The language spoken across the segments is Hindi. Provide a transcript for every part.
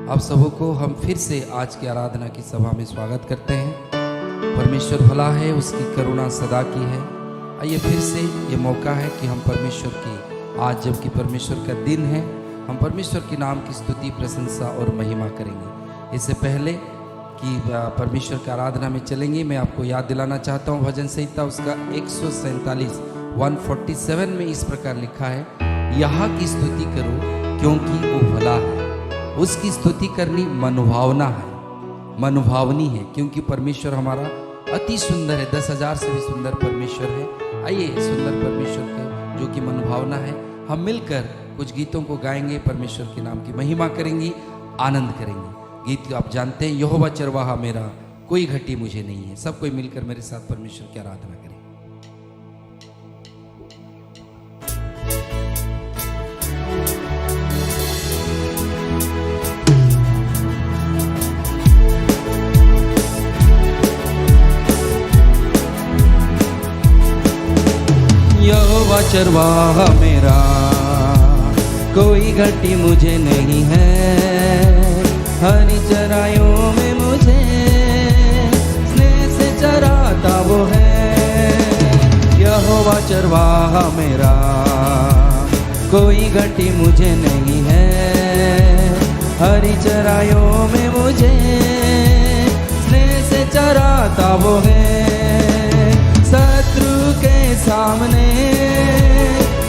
आप सबको हम फिर से आज की आराधना की सभा में स्वागत करते हैं। परमेश्वर भला है, उसकी करुणा सदा की है। आइए फिर से ये मौका है कि हम परमेश्वर की, आज जबकि परमेश्वर का दिन है, हम परमेश्वर के नाम की स्तुति, प्रशंसा और महिमा करेंगे। इससे पहले कि परमेश्वर की आराधना में चलेंगे, मैं आपको याद दिलाना चाहता हूँ भजन संहिता उसका 147 147 में इस प्रकार लिखा है, यहाँ की स्तुति करो क्योंकि वो भला है। उसकी स्तुति करनी मनोभावना है, मनोभावनी है, क्योंकि परमेश्वर हमारा अति सुंदर है। 10,000 से भी सुंदर परमेश्वर है। आइए सुंदर परमेश्वर का जो कि मनोभावना है, हम मिलकर कुछ गीतों को गाएंगे, परमेश्वर के नाम की महिमा करेंगे, आनंद करेंगे। गीत आप जानते हैं, यहोवा चरवाहा मेरा, कोई घटी मुझे नहीं है। सब कोई मिलकर मेरे साथ परमेश्वर की आराधना करें। यहोवा चरवाहा मेरा, कोई घटी मुझे नहीं है। हरी चराइयों में मुझे स्नेह से चराता वो है। यहोवा चरवाहा मेरा, कोई घटी मुझे नहीं है। हरी चराइयों में मुझे स्नेह से चराता वो है। शत्रु के सामने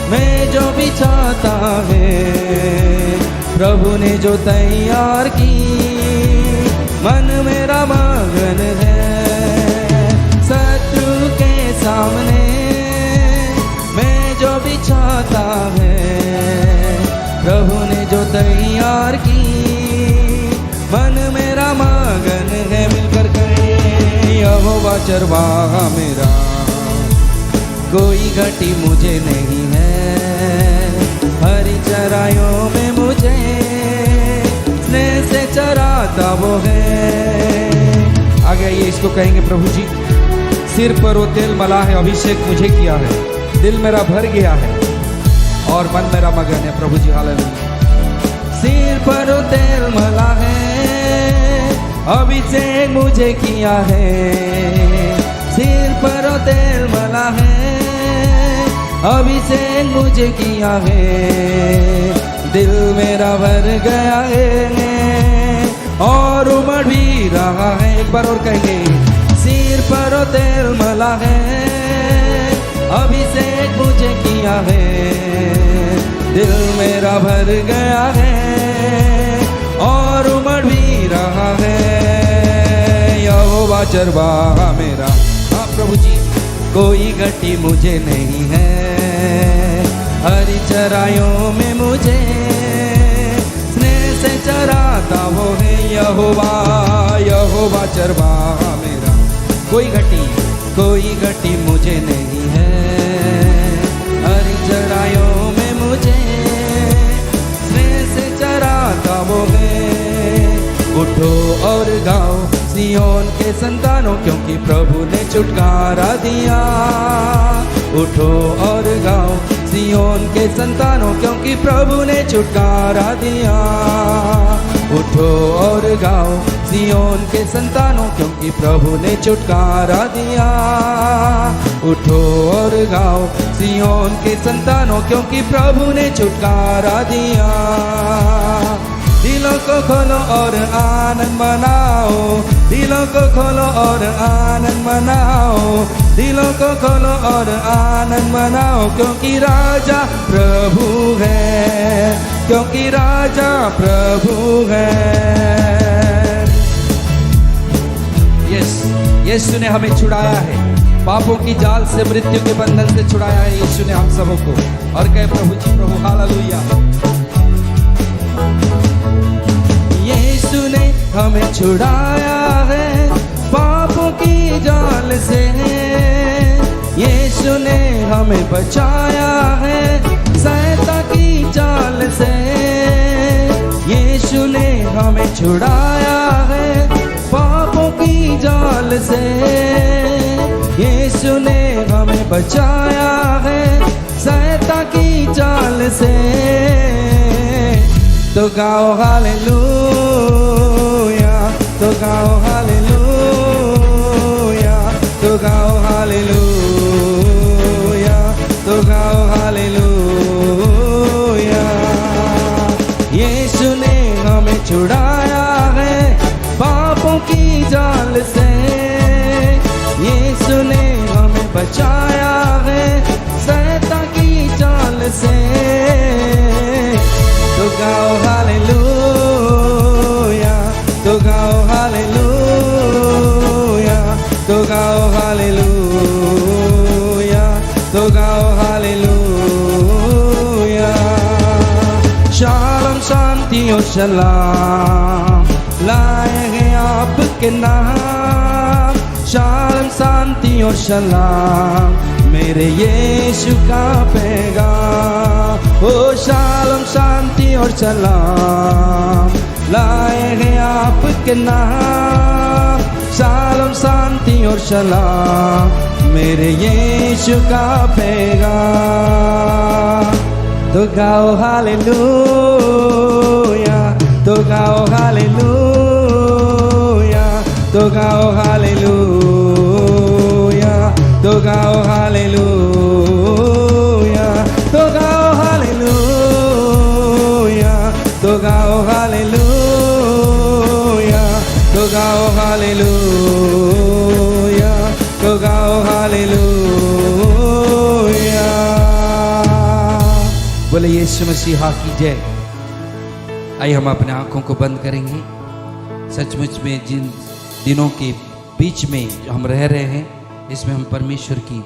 मैं जो बिछाता है, प्रभु ने जो तैयार की, मन मेरा मगन है। शत्रु के सामने मैं जो बिछाता है, प्रभु ने जो तैयार की, मन मेरा मगन है। मिलकर कहें, यहोवा चरवाहा मेरा, कोई घटी मुझे नहीं है। हरी चराइयों में मुझे स्नेह से चराता वो है। आगे आइए इसको कहेंगे, प्रभु जी सिर पर वो तेल मला है, अभिषेक मुझे किया है। दिल मेरा भर गया है और मन मेरा मगन है। प्रभु जी हालेलुया। सिर पर वो तेल मला है, अभिषेक मुझे किया है। सिर पर वो तेल मला है, अभिषेक मुझे किया है। दिल मेरा भर गया है और उमड़ भी रहा है। एक बार और कहेंगे, सिर पर वो तेल मला है, अभिषेक मुझे किया है। दिल मेरा भर गया है और उमड़ भी रहा है। यहोवा चरवाहा मेरा, हाँ प्रभु जी, कोई घटी मुझे नहीं है। हरी चराइयों में मुझे स्नेह से चराता वो है। यहोवा यहोवा चरवाहा मेरा, कोई घटी मुझे नहीं है। हरी चराइयों में मुझे स्नेह से चराता वो है। उठो और गाओ सियोन के संतानों, क्योंकि प्रभु ने छुटकारा दिया। उठो और गाओ सियोन के संतानों, क्योंकि प्रभु ने छुटकारा दिया। उठो और गाओ सियोन के संतानों, क्योंकि प्रभु ने छुटकारा दिया। उठो और गाओ सियोन के संतानों, क्योंकि प्रभु ने छुटकारा दिया। दिलों को खोलो और आनंद मनाओ, दिलों को खोलो और आनंद मनाओ। दिलों को खोलो और आनंद मनाओ, क्योंकि राजा प्रभु है, क्योंकि राजा प्रभु है। यीशु ने हमें छुड़ाया है, पापों की जाल से, मृत्यु के बंधन से छुड़ाया है यीशु ने हम सबको। और कहे, प्रभु जी प्रभु, हालेलुया। यीशु ने हमें छुड़ाया है पापों की जाल से। यीशु ने हमें बचाया है शैतान की चाल से। यीशु ने हमें छुड़ाया है पापों की जाल से। यीशु ने हमें बचाया है शैतान की चाल से। तो गाओ हालेलुया, तो गाओ हालेलुया, तो गाओ हालेलुया, तो गाओ हालेलुया। यीशु ने हमें छुड़ाया है पापों की जाल से, यीशु ने हमें बचाया है शैतान की जाल से। तो गाओ हालेलुया, तो गाओ हालेलुया, तो गाओ हालेलुया, तो गाओ हालेलुया। शालोम शांति और सलाम लाए हैं आपके नाम, शालोम शांति और सलाम मेरे यीशु का पैगाम। ओ शालोम शांति और सलाम लाए हैं आपके नाम, शालोम शांति और सलाम मेरे यीशु का पैगाम। तो गाओ हालेलुया, तो गाओ हालेलुया, तो गाओ हालेलुया, तो गाओ हालेलुया, तो गाओ हालेलुया, तो गाओ हालेलुया, तो गाओ हालेलुया, तो गाओ हालेलुया। बोले यीशु मसीहा की जय। आइए हम अपने आंखों को बंद करेंगे। सचमुच में जिन दिनों के बीच में हम रह रहे हैं, इसमें हम परमेश्वर की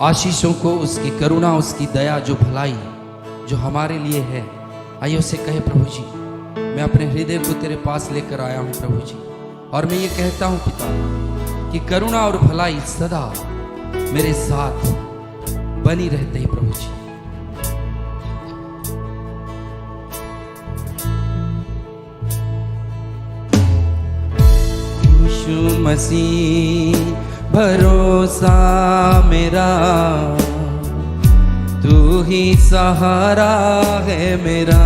आशीषों को, उसकी करुणा, उसकी दया, जो भलाई जो हमारे लिए है, आइए उसे कहे प्रभु जी मैं अपने हृदय को तेरे पास लेकर आया हूँ प्रभु जी, और मैं ये कहता हूँ पिता कि करुणा और भलाई सदा मेरे साथ बनी रहते हैं प्रभु जी। यीशु मसीह भरोसा मेरा, तू ही सहारा है मेरा,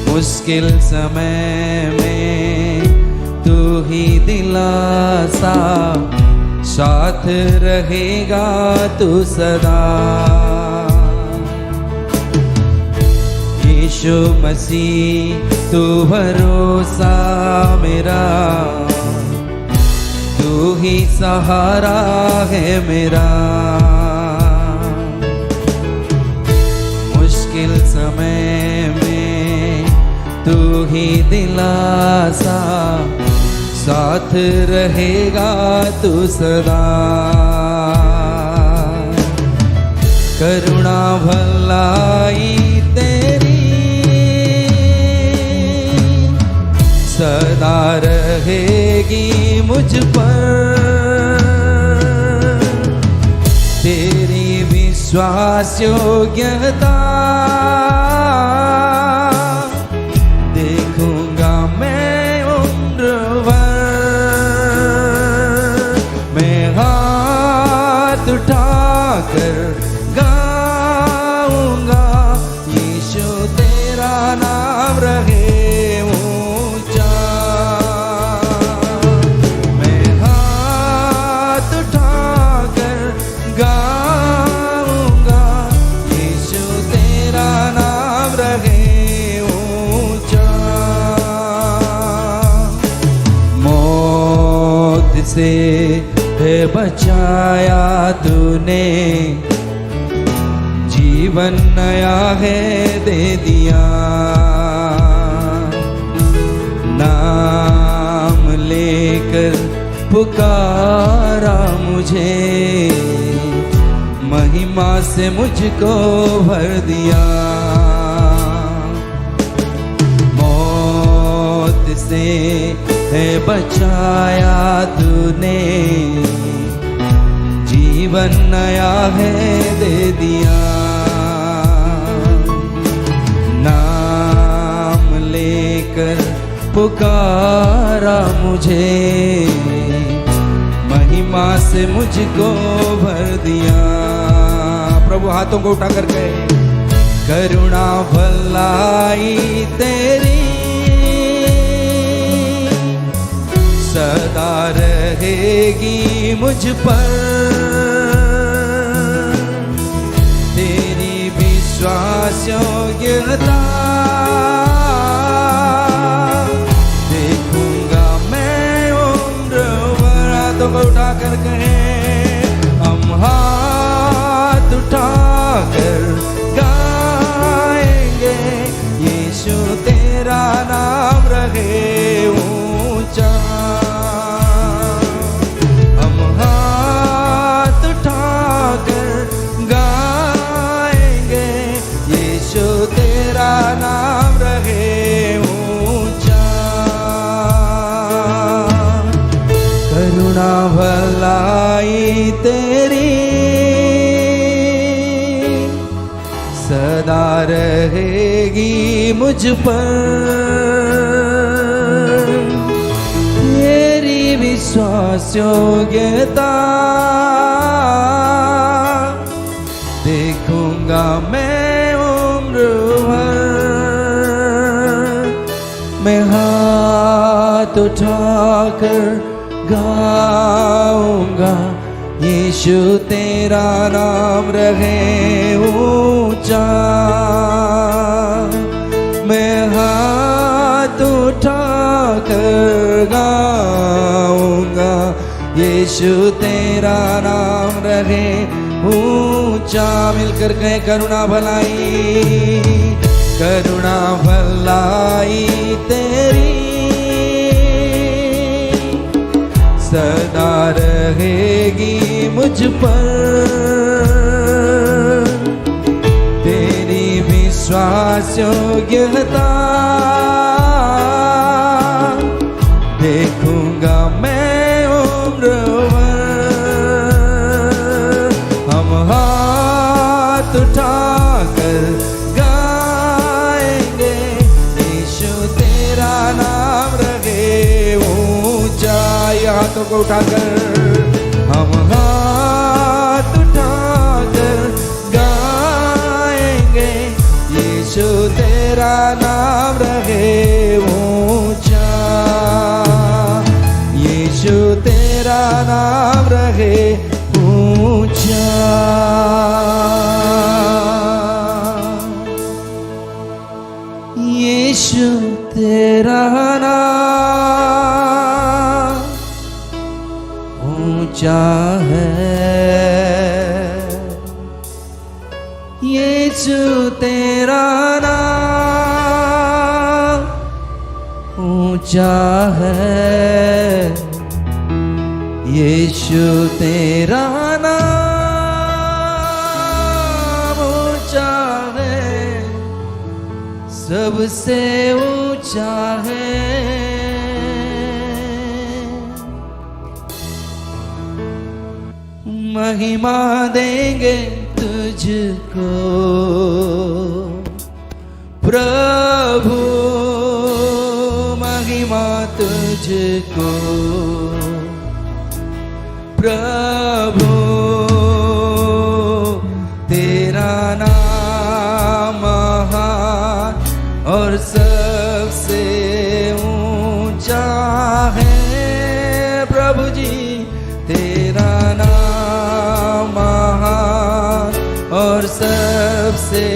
मुश्किल समय में तू ही दिलासा, साथ रहेगा तू सदा। यीशु मसीह तू भरोसा मेरा, तू ही सहारा है मेरा, मुश्किल समय में तू ही दिलासा, साथ रहेगा तू सदा। करुणा भलाई तेरी सदा रहेगी मुझ पर, तेरी विश्वास योग्यता देखूंगा मैं उम्र भर, मैं हाथ उठाकर गाऊंगा यीशु तेरा नाम रहे से है बचाया तूने, जीवन नया है दे दिया, नाम लेकर पुकारा मुझे, महिमा से मुझको भर दिया, मौत से है बचाया तूने, जीवन नया है दे दिया, नाम लेकर पुकारा मुझे, महिमा से मुझको भर दिया। प्रभु हाथों को उठा कर कहे करुणा भलाई तेरी सदा रहेगी मुझ पर, तेरी विश्वास योग्यता देखूंगा मैं उम्र भर। हाथों को उठा कर कहे, हम हाथ उठाकर गाएंगे, यीशु तेरा नाम रहे ऊंचा। हम हाथ उठाकर गाएंगे, यीशु तेरा नाम रहे ऊंचा। करुणा भलाई तेरी सदा रहेगी मुझ पर, तेरी विश्वास योग्यता देखूंगा मैं उम्र भर। मैं हाथ उठाकर गाऊंगा, यीशु तेरा नाम रहे ऊंचा। मैं हाथ उठाकर गाऊंगा, यीशु तेरा नाम रहे ऊंचा। मिलकर कहे, करुणा भलाई, करुणा भलाई तेरी सदा रहेगी मुझ पर, तेरी विश्वास योग्यता देखूंगा मैं उम्र भर। हम हाथ उठाकर गाएंगे, यीशु तेरा नाम रहे ऊंचा। हाथों को उठाकर, हम हाथ उठाकर गाएंगे, यीशु तेरा नाम रहे ऊंचा। यीशु तेरा नाम रहे ऊंचा। यीशु तेरा नाम ऊंचा है, यीशु तेरा नाम ऊंचा है, यीशु तेरा नाम ऊंचा है, सबसे ऊंचा है। महिमा देंगे तुझको प्रभु, महिमा तुझको प्रभु। तेरा नाम महान और सबसे ऊंचा है प्रभु जी। तेरा नाम महान और सबसे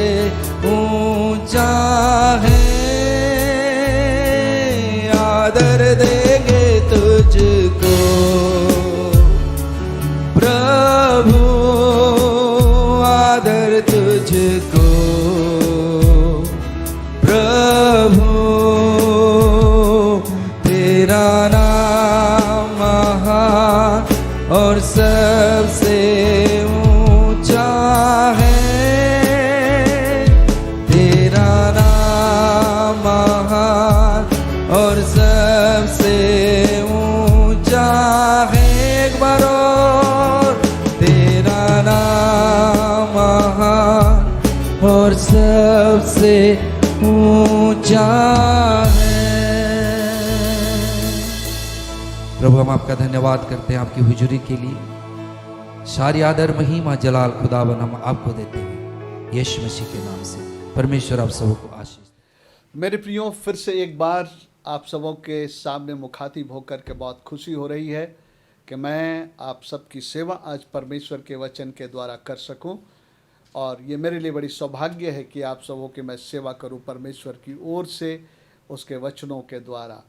ऊंचा है। आदर देंगे तुझको प्रभु, आदर तुझको प्रभु। तेरा नाम महान और सबसे ऊंचा है। तेरा नाम महान और सबसे ऊंचा है। एक बार और, तेरा नाम महान और सबसे ऊंचा है। प्रभु हम आपका धन्यवाद करते हैं आपकी हुजूरी के लिए। सारी आदर महिमा जलाल खुदावन हम आपको देते हैं यीशु मसीह के नाम से। परमेश्वर आप सबको आशीष। मेरे प्रियो, फिर से एक बार आप सबों के सामने मुखातिब होकर के बहुत खुशी हो रही है कि मैं आप सबकी सेवा आज परमेश्वर के वचन के द्वारा कर सकूं। और ये मेरे लिए बड़ी सौभाग्य है कि आप सबों की मैं सेवा करूं परमेश्वर की ओर से, उसके वचनों के द्वारा।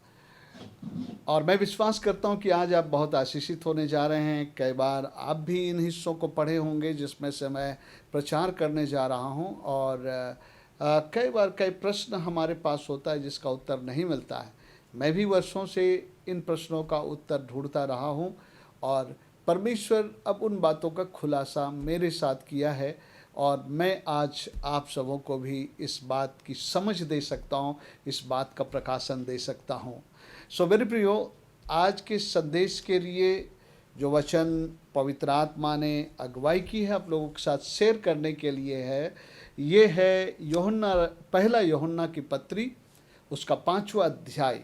और मैं विश्वास करता हूं कि आज आप बहुत आशीषित होने जा रहे हैं। कई बार आप भी इन हिस्सों को पढ़े होंगे जिसमें से मैं प्रचार करने जा रहा हूं। और कई बार कई प्रश्न हमारे पास होता है जिसका उत्तर नहीं मिलता है। मैं भी वर्षों से इन प्रश्नों का उत्तर ढूंढता रहा हूं और परमेश्वर अब उन बातों का खुलासा मेरे साथ किया है और मैं आज आप सबों को भी इस बात की समझ दे सकता हूं, इस बात का प्रकाशन दे सकता हूं। सो मेरे प्रियो, आज के संदेश के लिए जो वचन पवित्र आत्मा ने अगुवाई की है आप लोगों के साथ शेयर करने के लिए है, ये है पहला यूहन्ना की पत्री, उसका 5वां अध्याय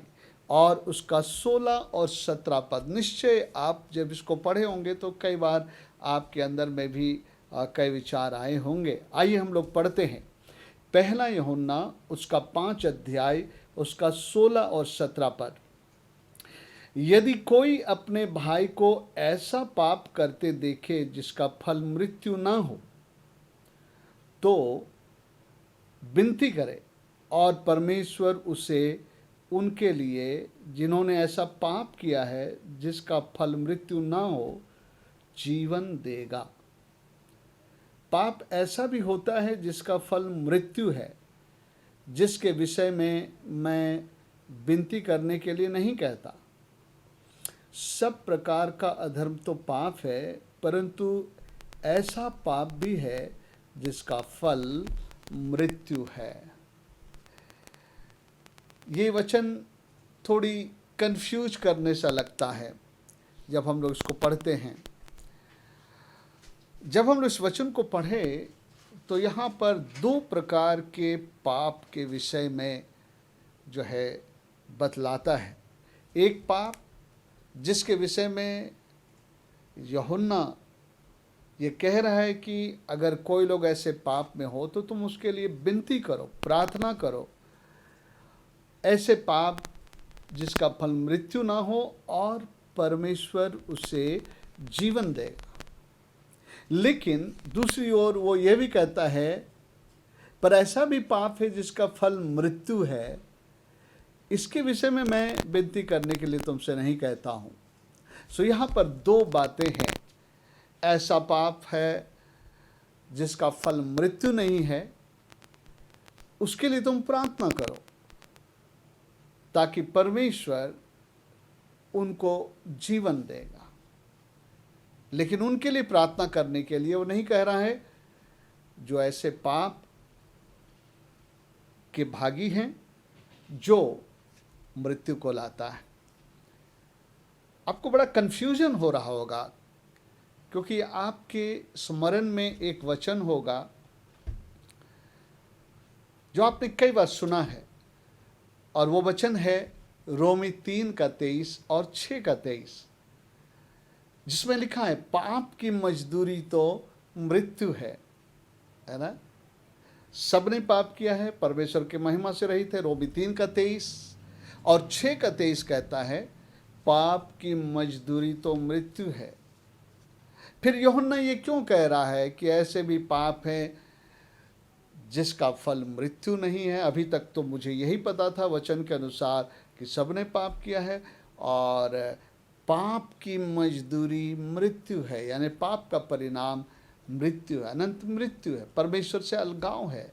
और उसका 16 और 17 पद। निश्चय आप जब इसको पढ़े होंगे तो कई बार आपके अंदर में भी कई विचार आए होंगे। आइए हम लोग पढ़ते हैं। पहला यूहन्ना उसका 5 अध्याय उसका 16 और 17 पद। यदि कोई अपने भाई को ऐसा पाप करते देखे जिसका फल मृत्यु ना हो तो विनती करे और परमेश्वर उसे उनके लिए जिन्होंने ऐसा पाप किया है जिसका फल मृत्यु ना हो जीवन देगा। पाप ऐसा भी होता है जिसका फल मृत्यु है, जिसके विषय में मैं विनती करने के लिए नहीं कहता। सब प्रकार का अधर्म तो पाप है, परंतु ऐसा पाप भी है जिसका फल मृत्यु है। ये वचन थोड़ी कंफ्यूज करने सा लगता है जब हम लोग इसको पढ़ते हैं। जब हम लोग इस वचन को पढ़ें तो यहाँ पर 2 प्रकार के पाप के विषय में जो है बतलाता है। एक पाप जिसके विषय में यूहन्ना ये कह रहा है कि अगर कोई लोग ऐसे पाप में हो तो तुम उसके लिए विनती करो, प्रार्थना करो। ऐसे पाप जिसका फल मृत्यु ना हो और परमेश्वर उसे जीवन देगा। लेकिन दूसरी ओर वो ये भी कहता है पर ऐसा भी पाप है जिसका फल मृत्यु है, इसके विषय में मैं विनती करने के लिए तुमसे नहीं कहता हूँ। सो यहाँ पर 2 बातें हैं। ऐसा पाप है जिसका फल मृत्यु नहीं है, उसके लिए तुम प्रार्थना करो ताकि परमेश्वर उनको जीवन देगा। लेकिन उनके लिए प्रार्थना करने के लिए वो नहीं कह रहा है जो ऐसे पाप के भागी हैं जो मृत्यु को लाता है। आपको बड़ा कन्फ्यूजन हो रहा होगा क्योंकि आपके स्मरण में एक वचन होगा जो आपने कई बार सुना है और वो वचन है रोमी 3 का 23 और 6 का 23, जिसमें लिखा है पाप की मजदूरी तो मृत्यु है ना। सबने पाप किया है, परमेश्वर की महिमा से रहित है, रोमी 3 का 23 और 6 का 23 कहता है पाप की मजदूरी तो मृत्यु है। फिर यूहन्ना ये क्यों कह रहा है कि ऐसे भी पाप हैं जिसका फल मृत्यु नहीं है? अभी तक तो मुझे यही पता था वचन के अनुसार कि सबने पाप किया है और पाप की मजदूरी मृत्यु है, यानी पाप का परिणाम मृत्यु है, अनंत मृत्यु है, परमेश्वर से अलगाव है।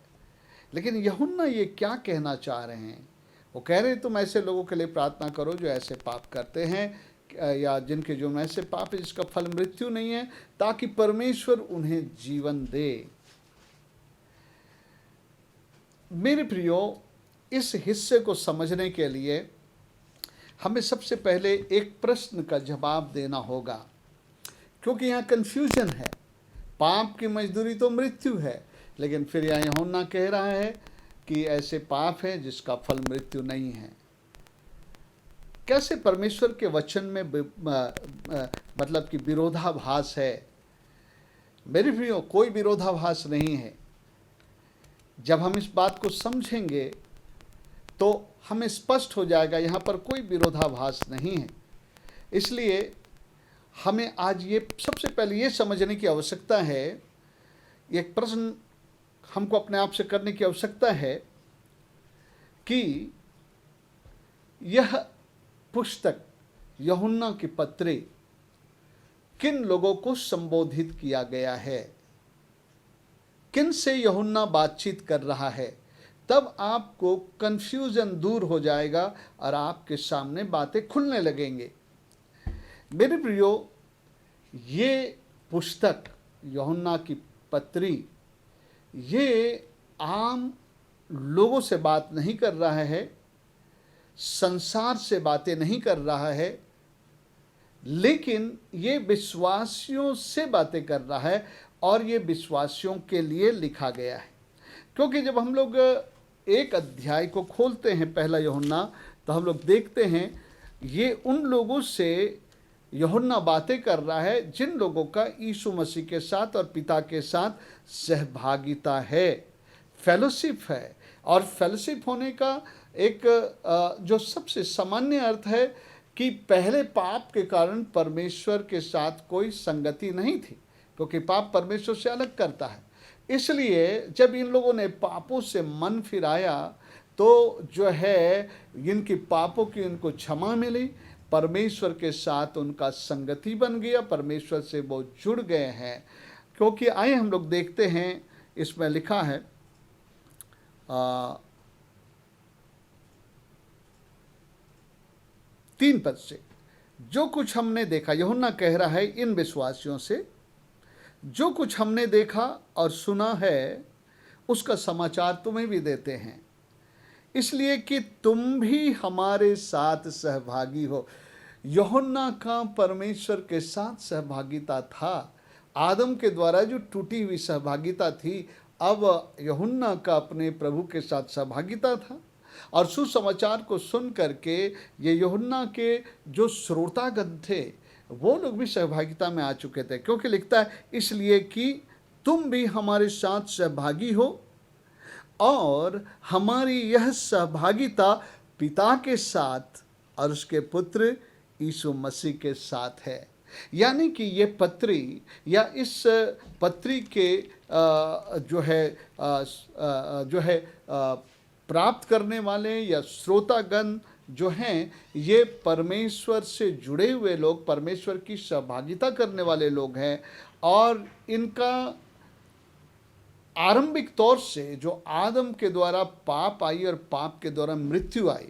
लेकिन यूहन्ना ये क्या कहना चाह रहे हैं? वो कह रहे हैं तुम ऐसे लोगों के लिए प्रार्थना करो जो ऐसे पाप करते हैं या जिनके जो ऐसे पाप है जिसका फल मृत्यु नहीं है, ताकि परमेश्वर उन्हें जीवन दे। मेरे प्रियो, इस हिस्से को समझने के लिए हमें सबसे पहले एक प्रश्न का जवाब देना होगा, क्योंकि यहाँ कन्फ्यूजन है। पाप की मजदूरी तो मृत्यु है, लेकिन फिर यहाँ यूहन्ना कह रहा है कि ऐसे पाप है जिसका फल मृत्यु नहीं है। कैसे परमेश्वर के वचन में मतलब कि विरोधाभास है? मेरे प्रियो, कोई विरोधाभास नहीं है। जब हम इस बात को समझेंगे तो हमें स्पष्ट हो जाएगा, यहाँ पर कोई विरोधाभास नहीं है। इसलिए हमें आज ये सबसे पहले ये समझने की आवश्यकता है, एक प्रश्न हमको अपने आप से करने की आवश्यकता है कि यह पुस्तक यूहन्ना की पत्री किन लोगों को संबोधित किया गया है, किन से यूहन्ना बातचीत कर रहा है। तब आपको कन्फ्यूजन दूर हो जाएगा और आपके सामने बातें खुलने लगेंगे। मेरे प्रियो, ये पुस्तक यूहन्ना की पत्री ये आम लोगों से बात नहीं कर रहा है, संसार से बातें नहीं कर रहा है, लेकिन ये विश्वासियों से बातें कर रहा है और ये विश्वासियों के लिए लिखा गया है। क्योंकि जब हम लोग एक अध्याय को खोलते हैं पहला यूहन्ना, तो हम लोग देखते हैं ये उन लोगों से यूहन्ना बातें कर रहा है जिन लोगों का यीशु मसीह के साथ और पिता के साथ सहभागिता है, फेलोशिप है। और फेलोशिप होने का एक जो सबसे सामान्य अर्थ है कि पहले पाप के कारण परमेश्वर के साथ कोई संगति नहीं थी, क्योंकि पाप परमेश्वर से अलग करता है। इसलिए जब इन लोगों ने पापों से मन फिराया तो जो है इनकी पापों की इनको क्षमा मिली, परमेश्वर के साथ उनका संगति बन गया, परमेश्वर से वो जुड़ गए हैं। क्योंकि आइए हम लोग देखते हैं, इसमें लिखा है 3 पद से, जो कुछ हमने देखा, यूहन्ना कह रहा है इन विश्वासियों से, जो कुछ हमने देखा और सुना है उसका समाचार तुम्हें भी देते हैं, इसलिए कि तुम भी हमारे साथ सहभागी हो। यूहन्ना का परमेश्वर के साथ सहभागिता था। आदम के द्वारा जो टूटी हुई सहभागिता थी, अब यूहन्ना का अपने प्रभु के साथ सहभागिता था। और सुसमाचार को सुन करके ये यूहन्ना के जो श्रोतागण थे वो लोग भी सहभागिता में आ चुके थे। क्योंकि लिखता है इसलिए कि तुम भी हमारे साथ सहभागी हो और हमारी यह सहभागिता पिता के साथ और उसके पुत्र यीशु मसीह के साथ है। यानी कि ये पत्री या इस पत्री के जो है प्राप्त करने वाले या श्रोतागण जो हैं, ये परमेश्वर से जुड़े हुए लोग, परमेश्वर की सहभागिता करने वाले लोग हैं। और इनका आरंभिक तौर से जो आदम के द्वारा पाप आई और पाप के द्वारा मृत्यु आई,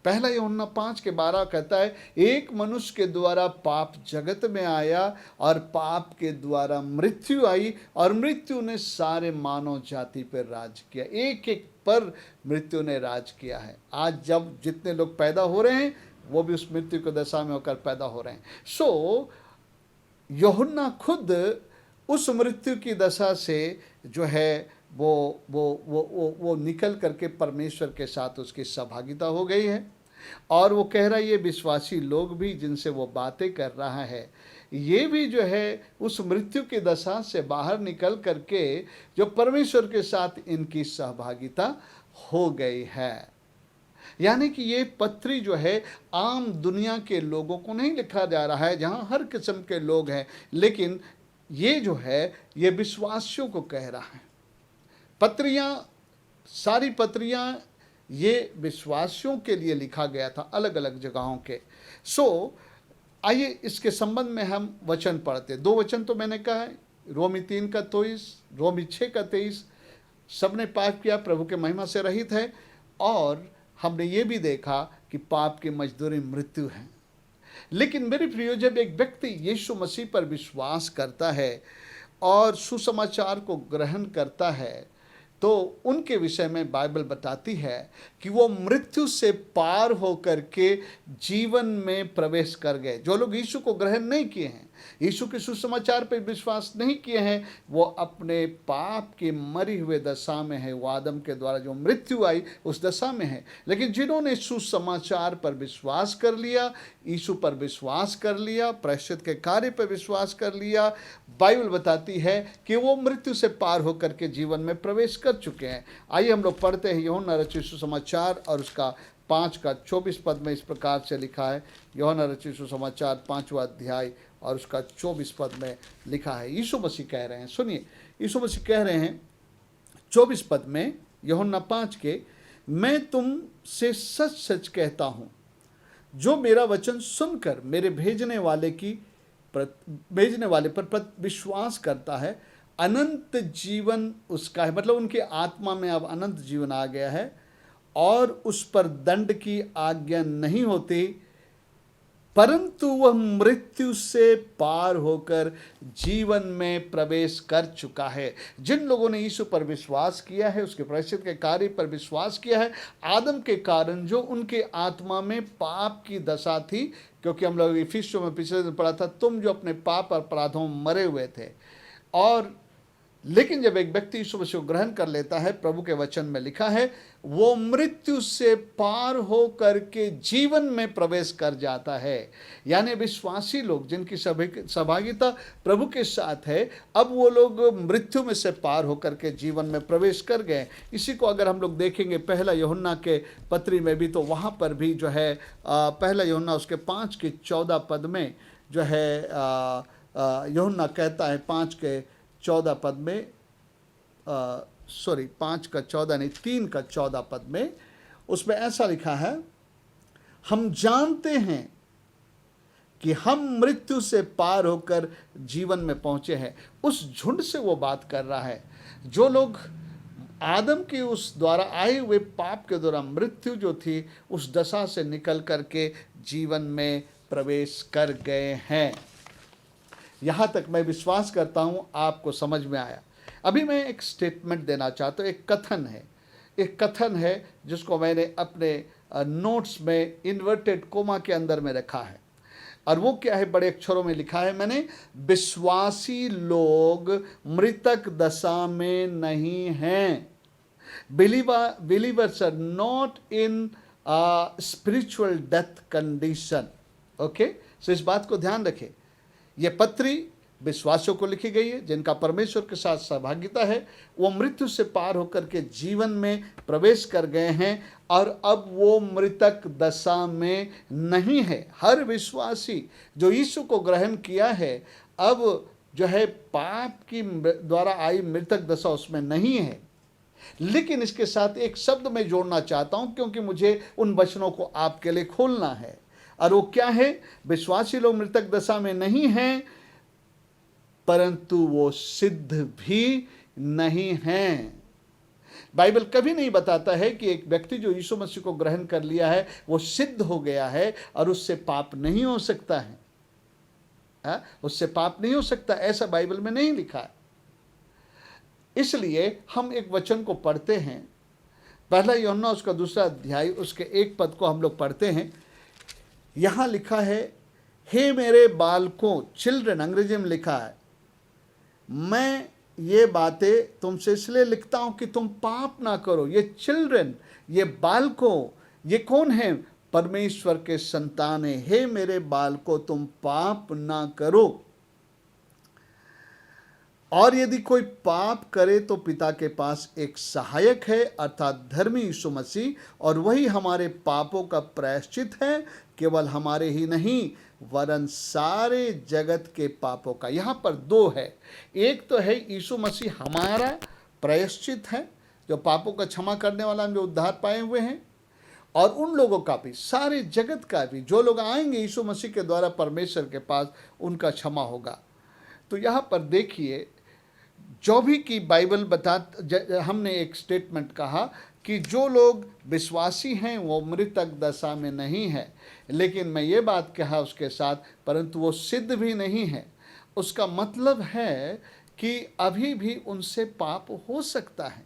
पहला यूहन्ना 5:12 कहता है एक मनुष्य के द्वारा पाप जगत में आया और पाप के द्वारा मृत्यु आई और मृत्यु ने सारे मानव जाति पर राज किया। एक एक पर मृत्यु ने राज किया है। आज जब जितने लोग पैदा हो रहे हैं वो भी उस मृत्यु की दशा में होकर पैदा हो रहे हैं। सो यूहन्ना खुद उस मृत्यु की दशा से जो है वो निकल करके परमेश्वर के साथ उसकी सहभागिता हो गई है। और वो कह रहा है ये विश्वासी लोग भी जिनसे वो बातें कर रहा है, ये भी जो है उस मृत्यु की दशा से बाहर निकल करके जो परमेश्वर के साथ इनकी सहभागिता हो गई है। यानी कि ये पत्री जो है आम दुनिया के लोगों को नहीं लिखा जा रहा है जहाँ हर किस्म के लोग हैं, लेकिन ये जो है ये विश्वासियों को कह रहा है। पत्रियाँ, सारी पत्रियाँ ये विश्वासियों के लिए लिखा गया था, अलग अलग जगहों के। सो आइए इसके संबंध में हम वचन पढ़ते। 2 वचन तो मैंने कहा है, रोमी 3:23, रोमी 6:23। सबने पाप किया, प्रभु के महिमा से रहित है। और हमने ये भी देखा कि पाप की मजदूरी मृत्यु है। लेकिन मेरे प्रियो, जब एक व्यक्ति यीशु मसीह पर विश्वास करता है और सुसमाचार को ग्रहण करता है, तो उनके विषय में बाइबल बताती है कि वो मृत्यु से पार होकर के जीवन में प्रवेश कर गए। जो लोग यीशु को ग्रहण नहीं किए हैं, यीशु के सुसमाचार पर विश्वास नहीं किए हैं, वो अपने पाप के मरी हुए दशा में है। वो आदम के द्वारा जो मृत्यु आई उस दशा में है। लेकिन जिन्होंने सुसमाचार पर विश्वास कर लिया, यीशु पर विश्वास कर लिया, प्रायश्चित के कार्य पर विश्वास कर लिया, बाइबल बताती है कि वो मृत्यु से पार होकर के जीवन में प्रवेश कर कर चुके हैं। आइए हम लोग पढ़ते हैं यूहन्ना रचित सुसमाचार और उसका 5 का 24 पद में इस प्रकार से लिखा है। यूहन्ना रचित सुसमाचार 5वां अध्याय और उसका 24 पद में लिखा है। यीशु मसीह कह रहे हैं, सुनिए, यीशु मसीह कह रहे हैं 24 पद में यूहन्ना 5 के, मैं तुमसे सच सच कहता हूँ, जो मेरा वचन सुनकर मेरे भेजने वाले पर विश्वास करता है, अनंत जीवन उसका है। मतलब उनकी आत्मा में अब अनंत जीवन आ गया है और उस पर दंड की आज्ञा नहीं होती, परंतु वह मृत्यु से पार होकर जीवन में प्रवेश कर चुका है। जिन लोगों ने यीशु पर विश्वास किया है, उसके प्रायश्चित के कार्य पर विश्वास किया है, आदम के कारण जो उनके आत्मा में पाप की दशा थी, क्योंकि हम लोग इफिसियों में पिछले दिन पढ़ा था, तुम जो अपने पाप और अपराधों में मरे हुए थे, और लेकिन जब एक व्यक्ति यीशु मसीह को ग्रहण कर लेता है, प्रभु के वचन में लिखा है, वो मृत्यु से पार हो करके जीवन में प्रवेश कर जाता है। यानी विश्वासी लोग जिनकी सहभागिता प्रभु के साथ है, अब वो लोग मृत्यु में से पार हो करके जीवन में प्रवेश कर गए। इसी को अगर हम लोग देखेंगे पहला यूहन्ना के पत्री में भी, तो वहाँ पर भी जो है पहला यूहन्ना उसके 5 के 14 पद में जो है यूहन्ना कहता है 5 के 14 पद में, 5 का 14 नहीं, 3 का 14 पद में, उसमें ऐसा लिखा है, हम जानते हैं कि हम मृत्यु से पार होकर जीवन में पहुंचे हैं। उस झुंड से वो बात कर रहा है, जो लोग आदम के उस द्वारा आए हुए पाप के द्वारा मृत्यु जो थी उस दशा से निकल करके जीवन में प्रवेश कर गए हैं। यहाँ तक मैं विश्वास करता हूँ आपको समझ में आया। अभी मैं एक स्टेटमेंट देना चाहता हूँ, एक कथन है जिसको मैंने अपने नोट्स में इन्वर्टेड कोमा के अंदर में रखा है, और वो क्या है, बड़े अक्षरों में लिखा है मैंने, विश्वासी लोग मृतक दशा में नहीं हैं। Believers are not in a spiritual death condition. Okay, so इस बात को ध्यान रखें। ये पत्री विश्वासियों को लिखी गई है जिनका परमेश्वर के साथ सहभागिता है, वो मृत्यु से पार होकर के जीवन में प्रवेश कर गए हैं और अब वो मृतक दशा में नहीं है। हर विश्वासी जो यीशु को ग्रहण किया है, अब जो है पाप की द्वारा आई मृतक दशा उसमें नहीं है। लेकिन इसके साथ एक शब्द मैं जोड़ना चाहता हूं, क्योंकि मुझे उन वचनों को आपके लिए खोलना है, और वो क्या है, विश्वासी लोग मृतक दशा में नहीं हैं, परंतु वो सिद्ध भी नहीं हैं। बाइबल कभी नहीं बताता है कि एक व्यक्ति जो यीशु मसीह को ग्रहण कर लिया है वो सिद्ध हो गया है और उससे पाप नहीं हो सकता है। उससे पाप नहीं हो सकता, ऐसा बाइबल में नहीं लिखा है। इसलिए हम एक वचन को पढ़ते हैं, पहला यूहन्ना उसका 2 अध्याय उसके 1 पद को हम लोग पढ़ते हैं। यहाँ लिखा है, हे मेरे बालकों, चिल्ड्रन अंग्रेजी में लिखा है, मैं ये बातें तुमसे इसलिए लिखता हूँ कि तुम पाप ना करो। ये चिल्ड्रन, ये बालकों, ये कौन है, परमेश्वर के संतान है। हे मेरे बालकों, तुम पाप ना करो, और यदि कोई पाप करे तो पिता के पास एक सहायक है, अर्थात धर्मी यीशु मसीह, और वही हमारे पापों का प्रायश्चित है, केवल हमारे ही नहीं वरन सारे जगत के पापों का। यहाँ पर 2 है, एक तो है यीशु मसीह हमारा प्रायश्चित है, जो पापों का क्षमा करने वाला, हम जो उद्धार पाए हुए हैं, और उन लोगों का भी, सारे जगत का भी, जो लोग आएंगे यीशु मसीह के द्वारा परमेश्वर के पास, उनका क्षमा होगा। तो यहाँ पर देखिए, जो भी की बाइबल हमने एक स्टेटमेंट कहा कि जो लोग विश्वासी हैं वो मृतक दशा में नहीं है, लेकिन मैं ये बात कहा उसके साथ, परंतु वो सिद्ध भी नहीं है। उसका मतलब है कि अभी भी उनसे पाप हो सकता है।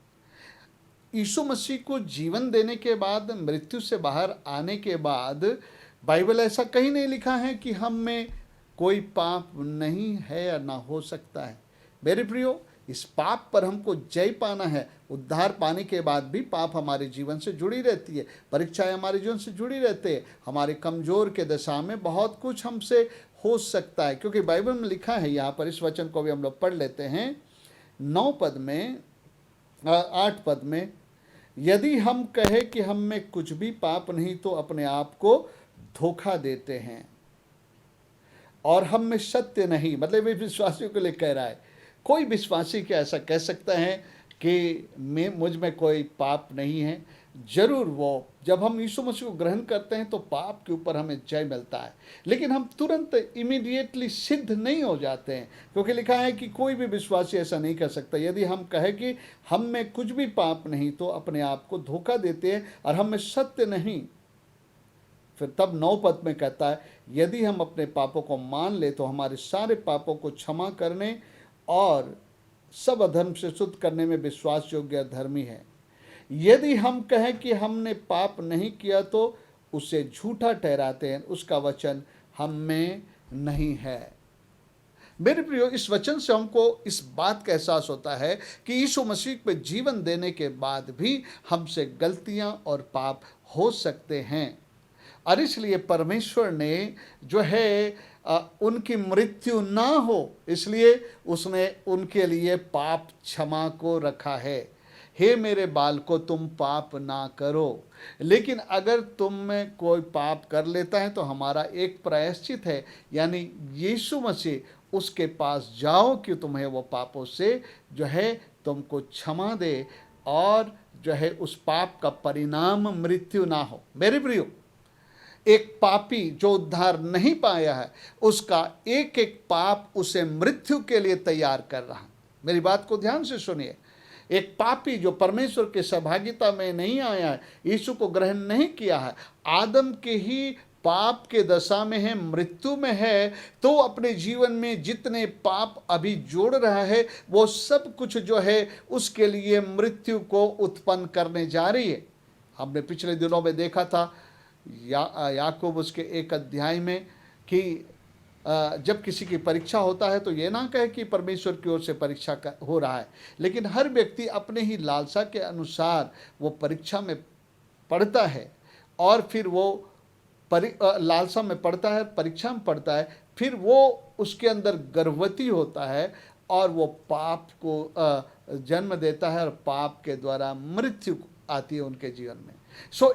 यीशु मसीह को जीवन देने के बाद, मृत्यु से बाहर आने के बाद, बाइबल ऐसा कहीं नहीं लिखा है कि हम में कोई पाप नहीं है या ना हो सकता है। मेरे प्रियो, इस पाप पर हमको जय पाना है। उद्धार पाने के बाद भी पाप हमारे जीवन से जुड़ी रहती है, परीक्षाएं हमारे जीवन से जुड़ी रहती है। हमारे कमज़ोर के दशा में बहुत कुछ हमसे हो सकता है, क्योंकि बाइबल में लिखा है, यहाँ पर इस वचन को भी हम लोग पढ़ लेते हैं 9 पद में, 8 पद में, यदि हम कहे कि हम में कुछ भी पाप नहीं तो अपने आप को धोखा देते हैं और हम में सत्य नहीं, मतलब ये विश्वासियों के लिए कह रहा है। कोई विश्वासी क्या ऐसा कह सकता है कि मुझ में कोई पाप नहीं है? जरूर वो, जब हम यीशु मसीह को ग्रहण करते हैं तो पाप के ऊपर हमें जय मिलता है, लेकिन हम तुरंत इमीडिएटली सिद्ध नहीं हो जाते हैं, क्योंकि लिखा है कि कोई भी विश्वासी ऐसा नहीं कर सकता। यदि हम कहें कि हम में कुछ भी पाप नहीं तो अपने आप को धोखा देते हैं और हम में सत्य नहीं। फिर तब 9 पद में कहता है, यदि हम अपने पापों को मान ले तो हमारे सारे पापों को क्षमा करने और सब अधर्म से शुद्ध करने में विश्वास योग्य धर्मी है। यदि हम कहें कि हमने पाप नहीं किया तो उसे झूठा ठहराते हैं, उसका वचन हम में नहीं है। मेरे प्रियो, इस वचन से हमको इस बात का एहसास होता है कि यीशु मसीह पे जीवन देने के बाद भी हमसे गलतियां और पाप हो सकते हैं, और इसलिए परमेश्वर ने जो है उनकी मृत्यु ना हो, इसलिए उसने उनके लिए पाप क्षमा को रखा है। हे मेरे बालकों, तुम पाप ना करो। लेकिन अगर तुम में कोई पाप कर लेता है तो हमारा एक प्रायश्चित है, यानी यीशु मसीह, उसके पास जाओ कि तुम्हें वो पापों से जो है तुमको क्षमा दे और जो है उस पाप का परिणाम मृत्यु ना हो। मेरे प्रियो, एक पापी जो उद्धार नहीं पाया है, उसका एक एक पाप उसे मृत्यु के लिए तैयार कर रहा है। मेरी बात को ध्यान से सुनिए। एक पापी जो परमेश्वर के सहभागिता में नहीं आया है, यीशु को ग्रहण नहीं किया है, आदम के ही पाप के दशा में है, मृत्यु में है, तो अपने जीवन में जितने पाप अभी जोड़ रहा है वो सब कुछ जो है उसके लिए मृत्यु को उत्पन्न करने जा रही है। हमने पिछले दिनों में देखा था याकूब उसके 1 अध्याय में कि जब किसी की परीक्षा होता है तो ये ना कहे कि परमेश्वर की ओर से परीक्षा हो रहा है, लेकिन हर व्यक्ति अपने ही लालसा के अनुसार वो परीक्षा में पढ़ता है और फिर वो लालसा में पढ़ता है, परीक्षा में पढ़ता है, फिर वो उसके अंदर गर्भवती होता है और वो पाप को जन्म देता है और पाप के द्वारा मृत्यु आती है उनके जीवन में।